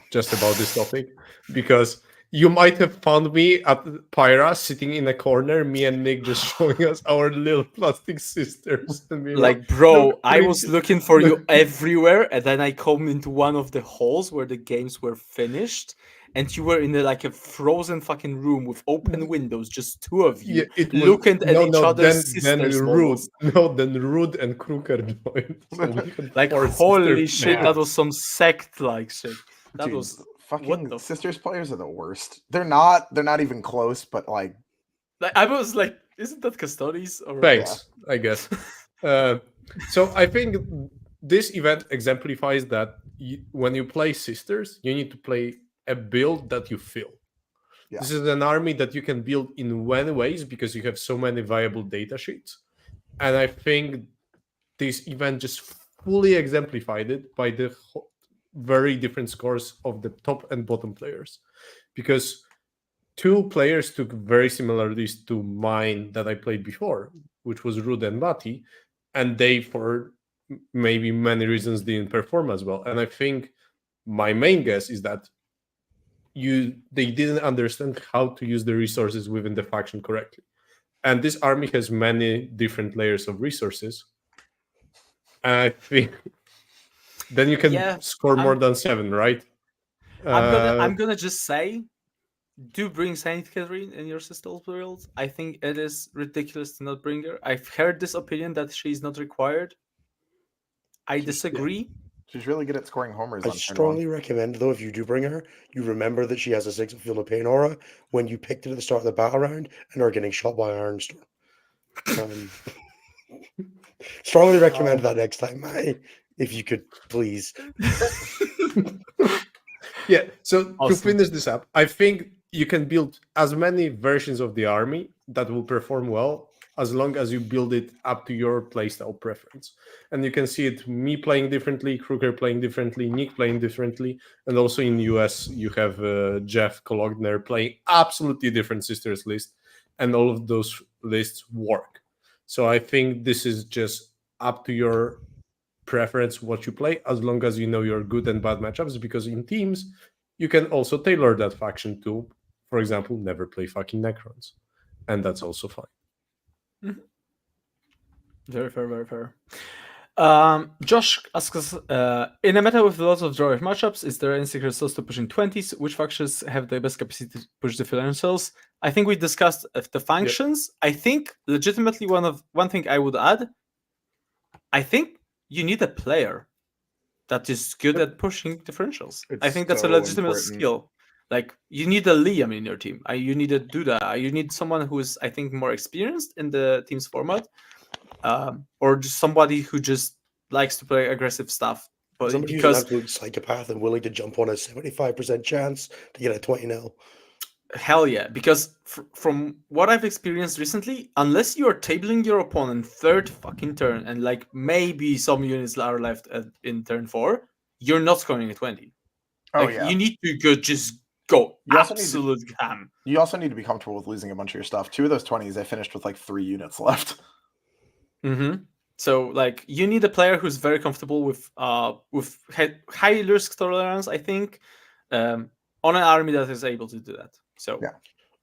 just about this topic, because you might have found me at Pyra sitting in a corner, me and Nick just showing us our little plastic sisters. And we were Like, bro, look, I look, was looking for you look. everywhere, and then I come into one of the halls where the games were finished, and you were in like a frozen fucking room with open windows, just two of you, Yeah, it was looking at each no. other's Then sisters. Rude, almost. then Rude and Kruger joined. So we had Like, four holy sisters shit, now. that was some sect-like shit. That Dude, was fucking the sisters players are the worst. They're not even close, but like like. I was like, isn't that Custodes? Or Thanks, I guess. So I think this event exemplifies that when you play sisters, you need to play a build that you feel. Yeah. This is an army that you can build in many ways because you have so many viable data sheets. And I think this event just fully exemplified it by the very different scores of the top and bottom players. Because two players took very similar lists to mine that I played before, which was Rude and Mati, and they, for maybe many reasons, didn't perform as well. And I think my main guess is that they didn't understand how to use the resources within the faction correctly. And this army has many different layers of resources. And I think then you can score more than 7, right? I'm gonna just say, do bring Saint Catherine in your sister's build. I think it is ridiculous to not bring her. I've heard this opinion that she's not required. I disagree. She's really good at scoring homers. I on turn strongly one. recommend, though, if you do bring her, you remember that she has a 6 of Field of Pain aura when you picked it at the start of the battle round and are getting shot by Ironstorm. Strongly recommend that next time, if you could, please. Yeah, so Awesome. to finish this up, I think you can build as many versions of the army that will perform well as long as you build it up to your playstyle preference. And you can see it, me playing differently, Kruger playing differently, Nick playing differently, and also in the US you have Jeff Kologner playing absolutely different sisters list, and all of those lists work. So I think this is just up to your preference what you play, as long as you know your good and bad matchups, because in teams you can also tailor that faction to, for example, never play fucking Necrons, and that's also fine. Mm-hmm. Very fair, very fair. Josh asks us, in a meta with lots of drawish matchups, is there any secret sauce to pushing 20s? Which factions have the best capacity to push differentials? I think we discussed the functions. Yep. I think legitimately one thing I would add, I think you need a player that is good at pushing differentials. I think that's a legitimate skill. Like, you need a Liam in your team. You need a Duda. You need someone who is, I think, more experienced in the team's format. Or just somebody who just likes to play aggressive stuff. But somebody who's an absolute psychopath and willing to jump on a 75% chance to get a 20-0. Hell yeah. Because from what I've experienced recently, unless you're tabling your opponent third fucking turn and like maybe some units are left in turn 4, you're not scoring a 20. Oh, like, yeah. You need to just go absolute ham. You also need to be comfortable with losing a bunch of your stuff. 2 of those 20s, I finished with like 3 units left. Mm-hmm. So, like, you need a player who's very comfortable with high risk tolerance, I think, on an army that is able to do that. So, yeah.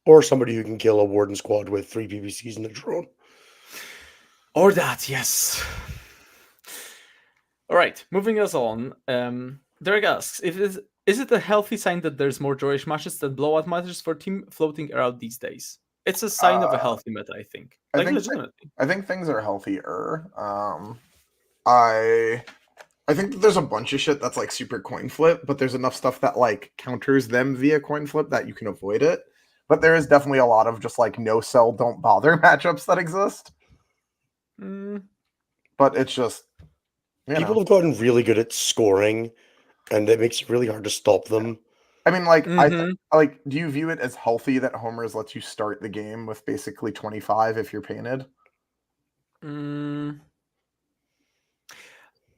Or somebody who can kill a Warden squad with 3 PPCs in the drone. Or that, yes. All right, moving us on. Derek asks, is it a healthy sign that there's more drawish matches than blowout matches for team floating around these days? It's a sign of a healthy meta, I think. Legitimately. I think things are healthier. I think that there's a bunch of shit that's like super coin flip, but there's enough stuff that like counters them via coin flip that you can avoid it. But there is definitely a lot of just like no sell, don't bother matchups that exist. But it's just people have gotten really good at scoring, and it makes it really hard to stop them. I mean, like, do you view it as healthy that Homers lets you start the game with basically 25 if you're painted?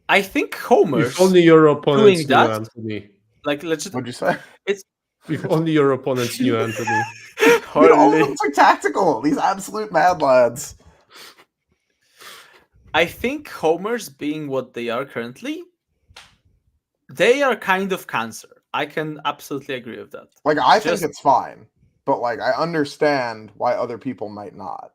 I think Homers. If only your opponents knew that, Anthony. Like, legit. What'd you say? If only your opponents knew Anthony. Dude, all of them are tactical. These absolute mad lads. I think homers, being what they are currently, they are kind of cancer. I can absolutely agree with that. Like, I think Just it's fine, but like, I understand why other people might not.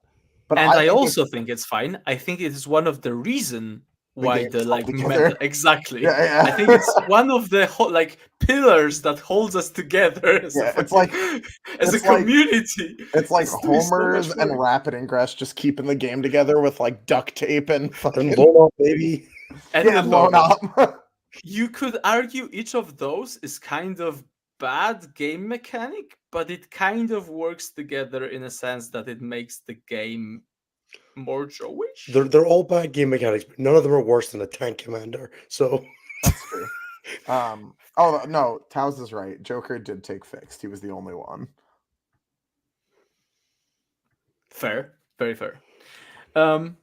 But and I I think also think it's fine. I think it is one of the reason the why game's the held like together. exactly. Yeah, yeah. I think it's one of the like pillars that holds us together as Yeah, a it's like as a it's like community. it's like It's doing so Homers much and work. Rapid Ingress just keeping the game together with like duct tape and And fucking loan up, baby. And yeah, the loan loan. up. You could argue each of those is kind of bad game mechanic, but it kind of works together in a sense that it makes the game more Joe-ish. They're all bad game mechanics, but none of them are worse than a tank commander. So That's true. Oh no, Taos is right. Joker did take fixed. He was the only one. Fair, very fair. Upon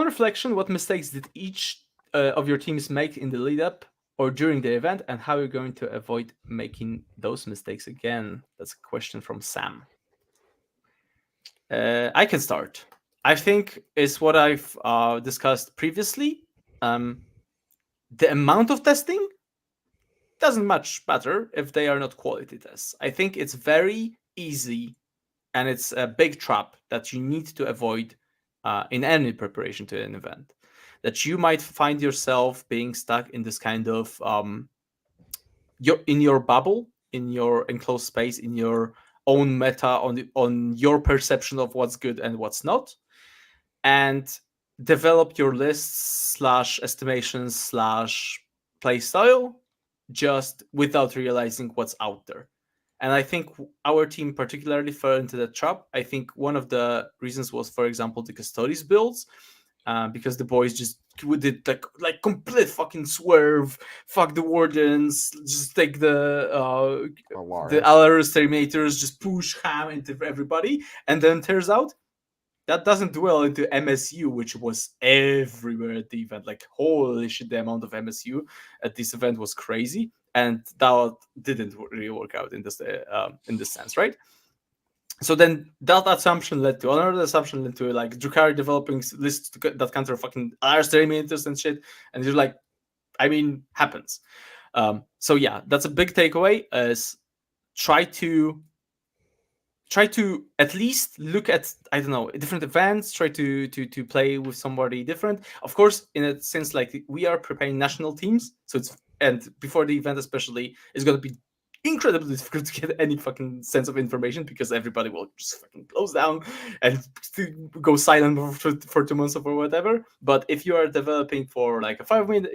reflection, what mistakes did each of your teams make in the lead up or during the event, and how you're going to avoid making those mistakes again? That's a question from Sam. I can start. I think is what I've discussed previously. The amount of testing doesn't much matter if they are not quality tests. I think it's very easy, and it's a big trap that you need to avoid in any preparation to an event. That you might find yourself being stuck in this kind of in your bubble, in your enclosed space, in your own meta, on your perception of what's good and what's not, and develop your lists slash estimations slash play style just without realizing what's out there. And I think our team particularly fell into that trap. I think one of the reasons was, for example, the Custodes builds, because the boys just did like complete fucking swerve, fuck the wardens, just take the Alaris. Alaris Terminators, just push ham into everybody, and then turns out that doesn't dwell into MSU, which was everywhere at the event. Like, holy shit, the amount of MSU at this event was crazy, and that didn't really work out in this sense, right? So then that assumption led to another assumption, led to like Drukhari developing lists that counter fucking Terminators and shit, and you're like, I mean, happens. So yeah, that's a big takeaway. Is try to at least look at, I don't know, different events, try to play with somebody different. Of course, in a sense, like we are preparing national teams, so and before the event especially, it's going to be incredibly difficult to get any fucking sense of information because everybody will just fucking close down and go silent for 2 months or whatever. But if you are developing for like a 5-minute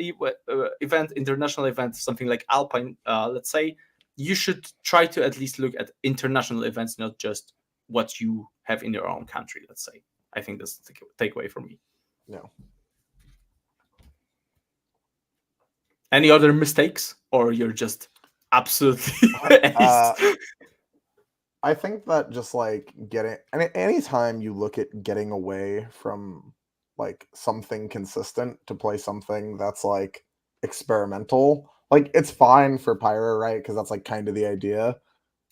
event, international event, something like Alpine, let's say, you should try to at least look at international events, not just what you have in your own country, let's say. I think that's the takeaway for me. No. Any other mistakes, or you're just absolutely I think that just like anytime you look at getting away from like something consistent to play something that's like experimental, like it's fine for Pyra, right? Because that's like kind of the idea.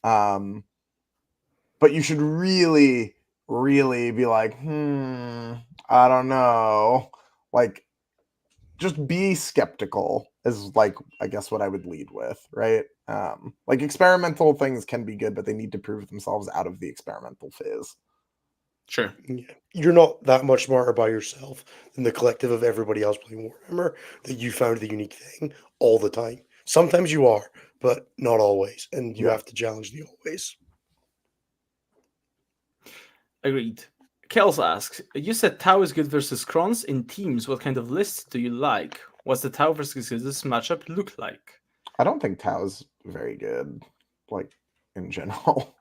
But you should really, really be like, I don't know. Like, just be skeptical is like, I guess what I would lead with, right? Like experimental things can be good, but they need to prove themselves out of the experimental phase. Sure. yeah, you're not that much smarter by yourself than the collective of everybody else playing Warhammer that you found the unique thing all the time. Sometimes you are, but not always. And you Yeah. have to challenge the always. Agreed. Kels asks, you said Tau is good versus Krons in teams. What kind of lists do you like? What's the Tau versus this matchup look like? I don't think Tao's very good, like in general.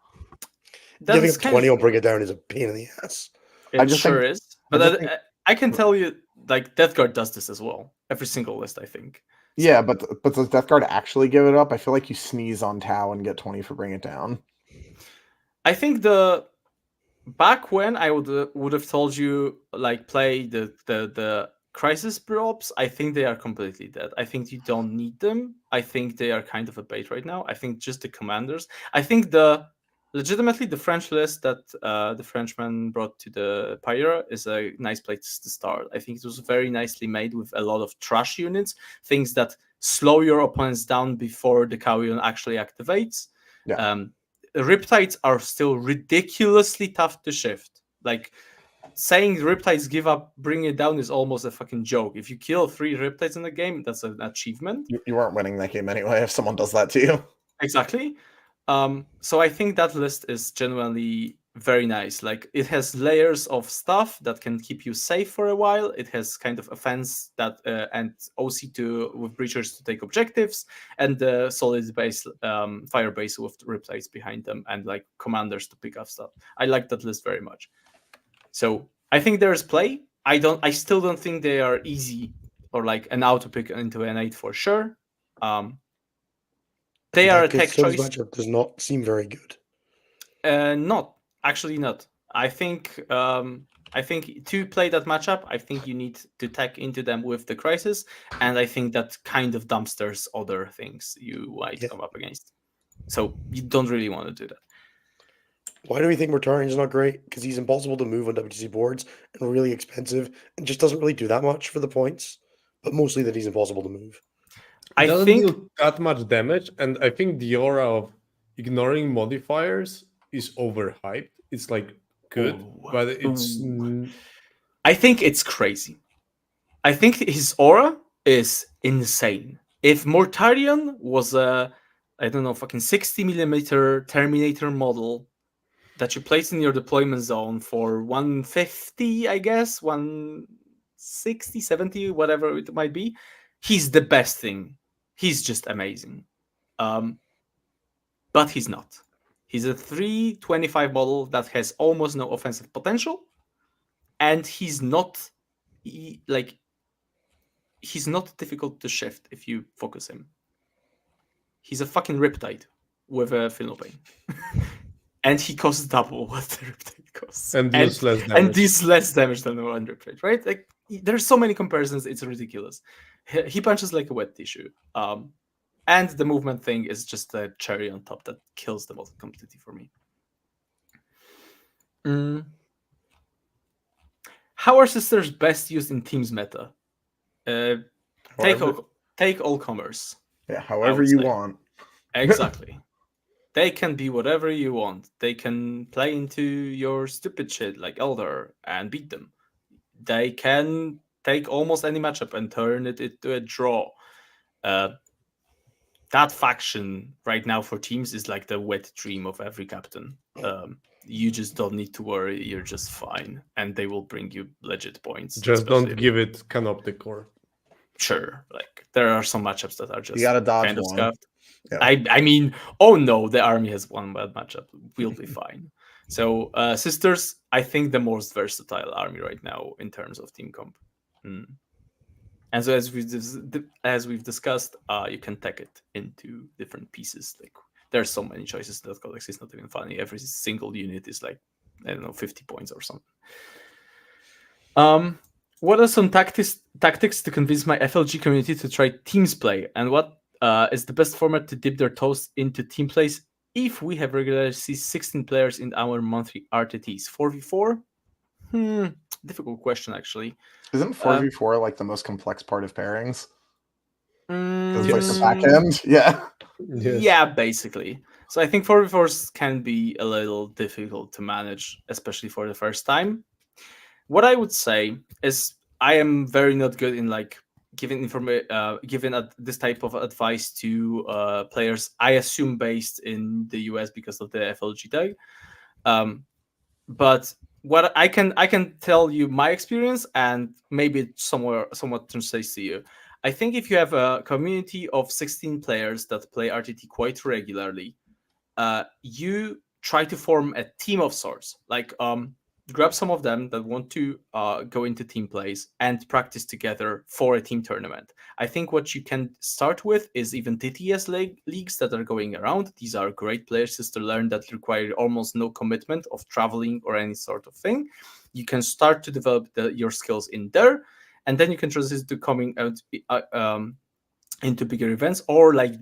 Giving That's up kind 20 of, will bring it down is a pain in the ass. it I just sure think- is. But just think- I can tell you, like, Death Guard does this as well. Every single list, I think. Yeah, but does Death Guard actually give it up? I feel like you sneeze on Tau and get 20 for Bring It Down. I think back when I would have told you, like, play the Crisis props, I think they are completely dead. I think you don't need them. I think they are kind of a bait right now. I think just the commanders. I think the legitimately, the French list that the Frenchman brought to the Pyra is a nice place to start. I think it was very nicely made with a lot of trash units, things that slow your opponents down before the Kawion actually activates. Yeah. Riptides are still ridiculously tough to shift. Like, saying Riptides give up, bring it down is almost a fucking joke. If you kill 3 Riptides in the game, that's an achievement. You aren't winning that game anyway if someone does that to you. Exactly. So I think that list is genuinely very nice. Like, it has layers of stuff that can keep you safe for a while. It has kind of offense that and OC2 with breachers to take objectives, and the solid base fire base with Riptides behind them, and like commanders to pick up stuff. I like that list very much. So I think there's play. I still don't think they are easy or like an auto pick into an 8 for sure. They are a tech Kisto's choice. matchup does not seem very good. Not actually. I think to play that matchup, I think you need to tech into them with the crisis, and I think that kind of dumpsters other things you might come up against. So you don't really want to do that. Why do we think Returning is not great? Because he's impossible to move on WTC boards and really expensive and just doesn't really do that much for the points, but mostly that he's impossible to move. I doesn't think deal that much damage, and I think the aura of ignoring modifiers is overhyped. It's like good, but it's I think it's crazy. I think his aura is insane. If Mortarion was a, I don't know, fucking 60mm Terminator model that you place in your deployment zone for 150, I guess, 160, 70, whatever it might be, he's the best thing. He's just amazing. But he's not. He's a 325 model that has almost no offensive potential, and he's not difficult to shift if you focus him. He's a fucking Riptide with a Philopane. And he costs double what the Riptide costs. and deals less damage. And deals less damage than one Riptide, right? Like, there's so many comparisons, it's ridiculous. He punches like a wet tissue. And the movement thing is just a cherry on top that kills the most completely for me. How are sisters best used in Teams meta? Take all comers. Yeah, however you want. Exactly. They can be whatever you want. They can play into your stupid shit like Elder and beat them. They can take almost any matchup and turn it into a draw. That faction right now for teams is like the wet dream of every captain. You just don't need to worry. You're just fine, and they will bring you legit points. Just don't give it Canoptic Core. Sure, like there are some matchups that are just You gotta dodge kind of one. scuffed. Yeah. I mean, oh no, the army has one bad matchup. We'll be fine. So, sisters, I think the most versatile army right now in terms of team comp. And so, as we've discussed, you can tech it into different pieces. Like, there's so many choices that Codex is not even funny. Every single unit is like, I don't know, 50 points or something. What are some tactics to convince my FLG community to try teams play? And what is the best format to dip their toes into team plays if we have regularly 16 players in our monthly RTTs? 4v4? Difficult question, actually. Isn't 4v4 like the most complex part of pairings? It's Yes. like the back end? Yeah. Yes. Yeah, basically. So I think 4v4s can be a little difficult to manage, especially for the first time. What I would say is I am very not good in like giving this type of advice to players. I assume based in the US because of the FLG tag. But what I can tell you my experience, and maybe it somewhat translates to you. I think if you have a community of 16 players that play RTT quite regularly, you try to form a team of sorts. Like grab some of them that want to go into team plays and practice together for a team tournament. I think what you can start with is even TTS leagues that are going around. These are great places to learn that require almost no commitment of traveling or any sort of thing. You can start to develop your skills in there, and then you can transition to coming out into bigger events, or like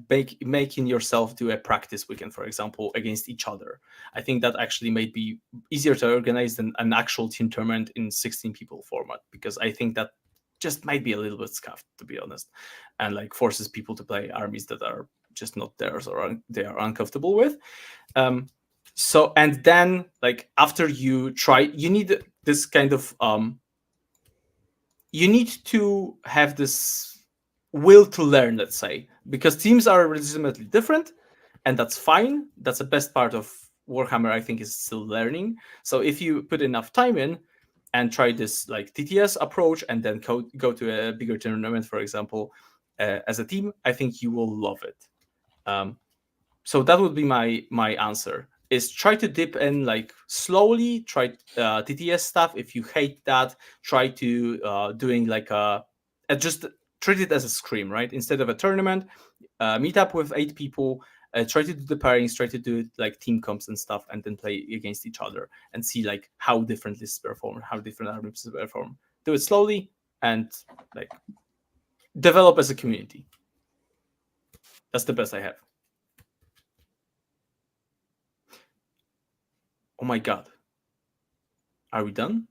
making yourself do a practice weekend, for example, against each other. I think that actually might be easier to organize than an actual team tournament in 16 people format, because I think that just might be a little bit scuffed, to be honest, and like forces people to play armies that are just not theirs or they are uncomfortable with. So, and then like after you try, you need this kind of you need to have this will to learn, let's say, because teams are legitimately different, and that's fine. That's the best part of Warhammer, I think, is still learning. So if you put enough time in and try this like TTS approach, and then go to a bigger tournament, for example, as a team, I think you will love it. So that would be my answer, is try to dip in like slowly, try TTS stuff. If you hate that, try to doing like just treat it as a scrim, right? Instead of a tournament, meet up with 8 people, try to do the pairings, try to do it like team comps and stuff, and then play against each other and see like how different lists perform, how different armies perform. Do it slowly and like develop as a community. That's the best I have. Oh my god. Are we done?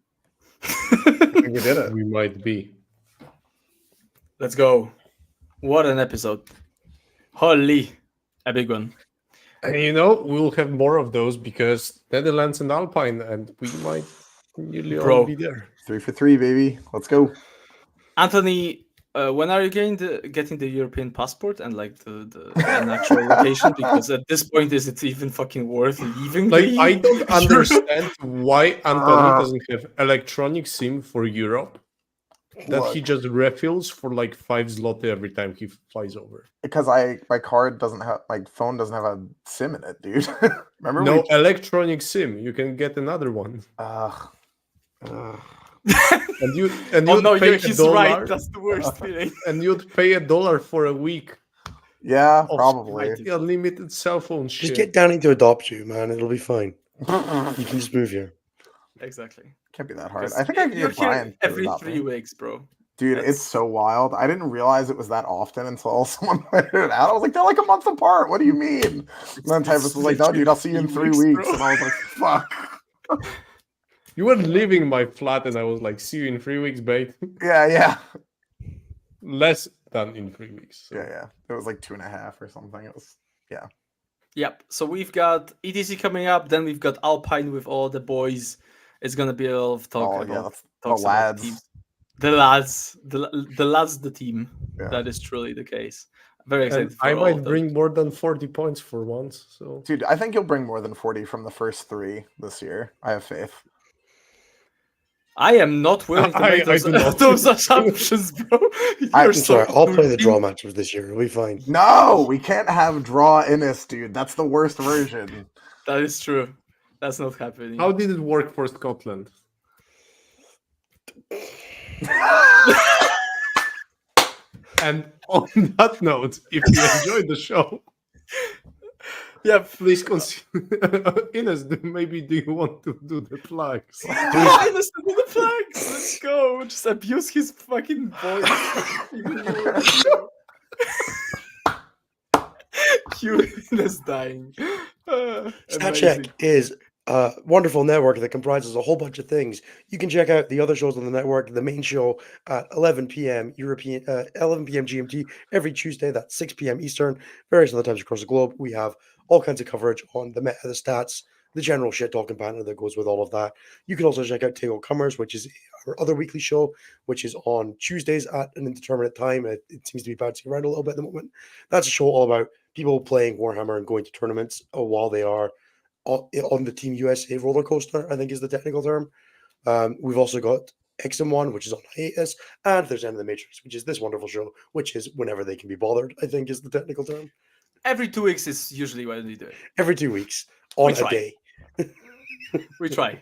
We did it. We might be. Let's go. What an episode. Holy. A big one. And you know, we'll have more of those because Netherlands and Alpine, and we might nearly Bro. all be there. 3 for 3, baby. Let's go. Anthony, when are you getting the European passport and like the an actual location? Because at this point, is it even fucking worth leaving? Like, the I don't Europe? understand why Anthony doesn't have electronic SIM for Europe that he Look, just refills for like 5 zloty every time he flies over. because my card doesn't have, my phone doesn't have a SIM in it, dude. Remember No electronic SIM. You can get another one. Ugh. And you Oh no, pay he's $1, right. That's the worst feeling. and you'd pay $1 for a week Yeah, of probably. unlimited cell phone shit. Just get Danny to adopt you, man. It'll be fine. You can just move here. Exactly. Can't be that hard. I think I can You're get here Brian to every adopt 3 me. weeks, bro. Dude, That's- it's so wild. I didn't realize it was that often until someone pointed it out. I was like, they're like a month apart. What do you mean? And then Typhus was like, no, dude, I'll see you in 3 weeks. bro. And I was like, fuck. You were leaving my flat, and I was like, "See you in 3 weeks, babe." Yeah. Less than in 3 weeks. so. Yeah. It was like 2.5 or something. It was, yeah. Yep. So we've got ETC coming up. Then we've got Alpine with all the boys. It's gonna be a lot of talk Oh, yeah. about That's the talks about lads. teams. The lads, the team. Yeah. That is truly the case. Very And excited. For I all might of them. bring more than 40 points for once. So Dude, I think you'll bring more than 40 from the first 3 this year. I have faith. I am not willing to make I those, do not. those assumptions, bro. I'm sorry. I'll play the draw matches this year. It'll be fine. No, we can't have draw Innis, dude. That's the worst version. That is true. That's not happening. how did it work for Scotland? And on that note, if you enjoyed the show, Yeah, please consider Ines, maybe do you want to do the flags? I understand the flags. Let's go. Just abuse his fucking voice. Human is dying. Snapchat is a wonderful network that comprises a whole bunch of things. You can check out the other shows on the network. The main show at 11 p.m. 11 p.m. GMT every Tuesday. That's 6 p.m. Eastern. Various other times across the globe. We have all kinds of coverage on the meta, the stats, the general shit talking banter that goes with all of that. You can also check out Table Comers, which is our other weekly show, which is on Tuesdays at an indeterminate time. It seems to be bouncing around a little bit at the moment. That's a show all about people playing Warhammer and going to tournaments while they are on the Team USA roller coaster, I think is the technical term. We've also got XM1, which is on hiatus, and there's End of the Matrix, which is this wonderful show, which is whenever they can be bothered, I think is the technical term. Every 2 weeks is usually when we do it. Every 2 weeks on We a try. day. We try.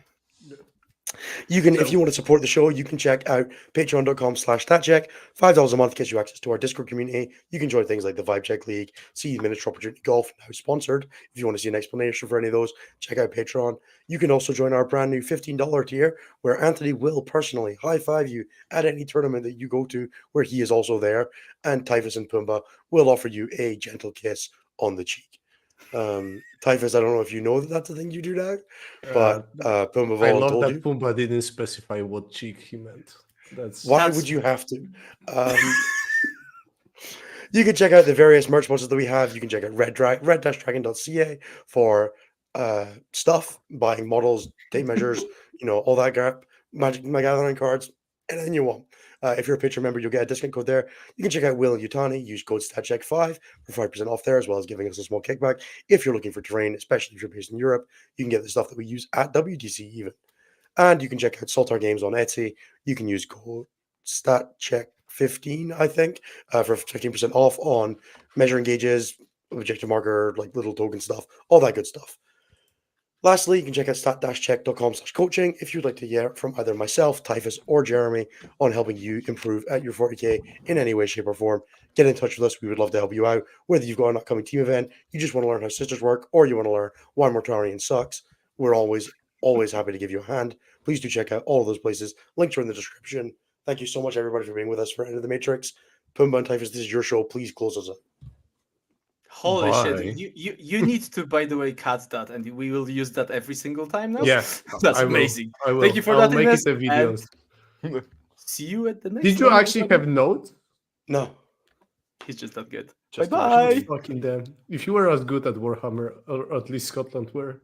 You can, So- if you want to support the show, you can check out patreon.com/statcheck. $5 a month gets you access to our Discord community. You can join things like the Vibe Check League, see Miniature Opportunity Golf, now sponsored. If you want to see an explanation for any of those, check out Patreon. You can also join our brand new $15 tier, where Anthony will personally high five you at any tournament that you go to, where he is also there, and Typhus and Pumba will offer you a gentle kiss on the cheek. Typhus, I don't know if you know that that's the thing you do now, but Pumba I Vol love told that you. Pumba didn't specify what cheek he meant. That's Why That's- would you have to? You can check out the various merch sponsors that we have. You can check out red-dragon.ca for stuff, buying models, tape measures, all that crap, Magic My Gathering cards, anything you want. If you're a Patreon member, you'll get a discount code there. You can check out Will and Utani. Use code StatCheck5 for 5% off there, as well as giving us a small kickback. If you're looking for terrain, especially if you're based in Europe, you can get the stuff that we use at WTC even. And you can check out Saltar Games on Etsy. You can use code StatCheck15, I think, for 15% off on measuring gauges, objective marker, like little token stuff, all that good stuff. Lastly, you can check out stat-check.com/coaching if you'd like to hear from either myself, Typhus, or Jeremy on helping you improve at your 40K in any way, shape, or form. Get in touch with us. We would love to help you out. Whether you've got an upcoming team event, you just want to learn how sisters work, or you want to learn why Mortarian sucks, we're always happy to give you a hand. Please do check out all of those places. Links are in the description. Thank you so much, everybody, for being with us for End of the Matrix. Pumba and Typhus, this is your show. Please close us up. Holy Bye. shit! You need to, by the way, cut that, and we will use that every single time now. yeah. That's I will. amazing. I will. Thank you for I'll that, make Ines, it a video. and see you at the next. Did you one. actually have note? No. He's just that good. Just Bye-bye. originally. Fucking damn. If you were as good at Warhammer, or at least Scotland were.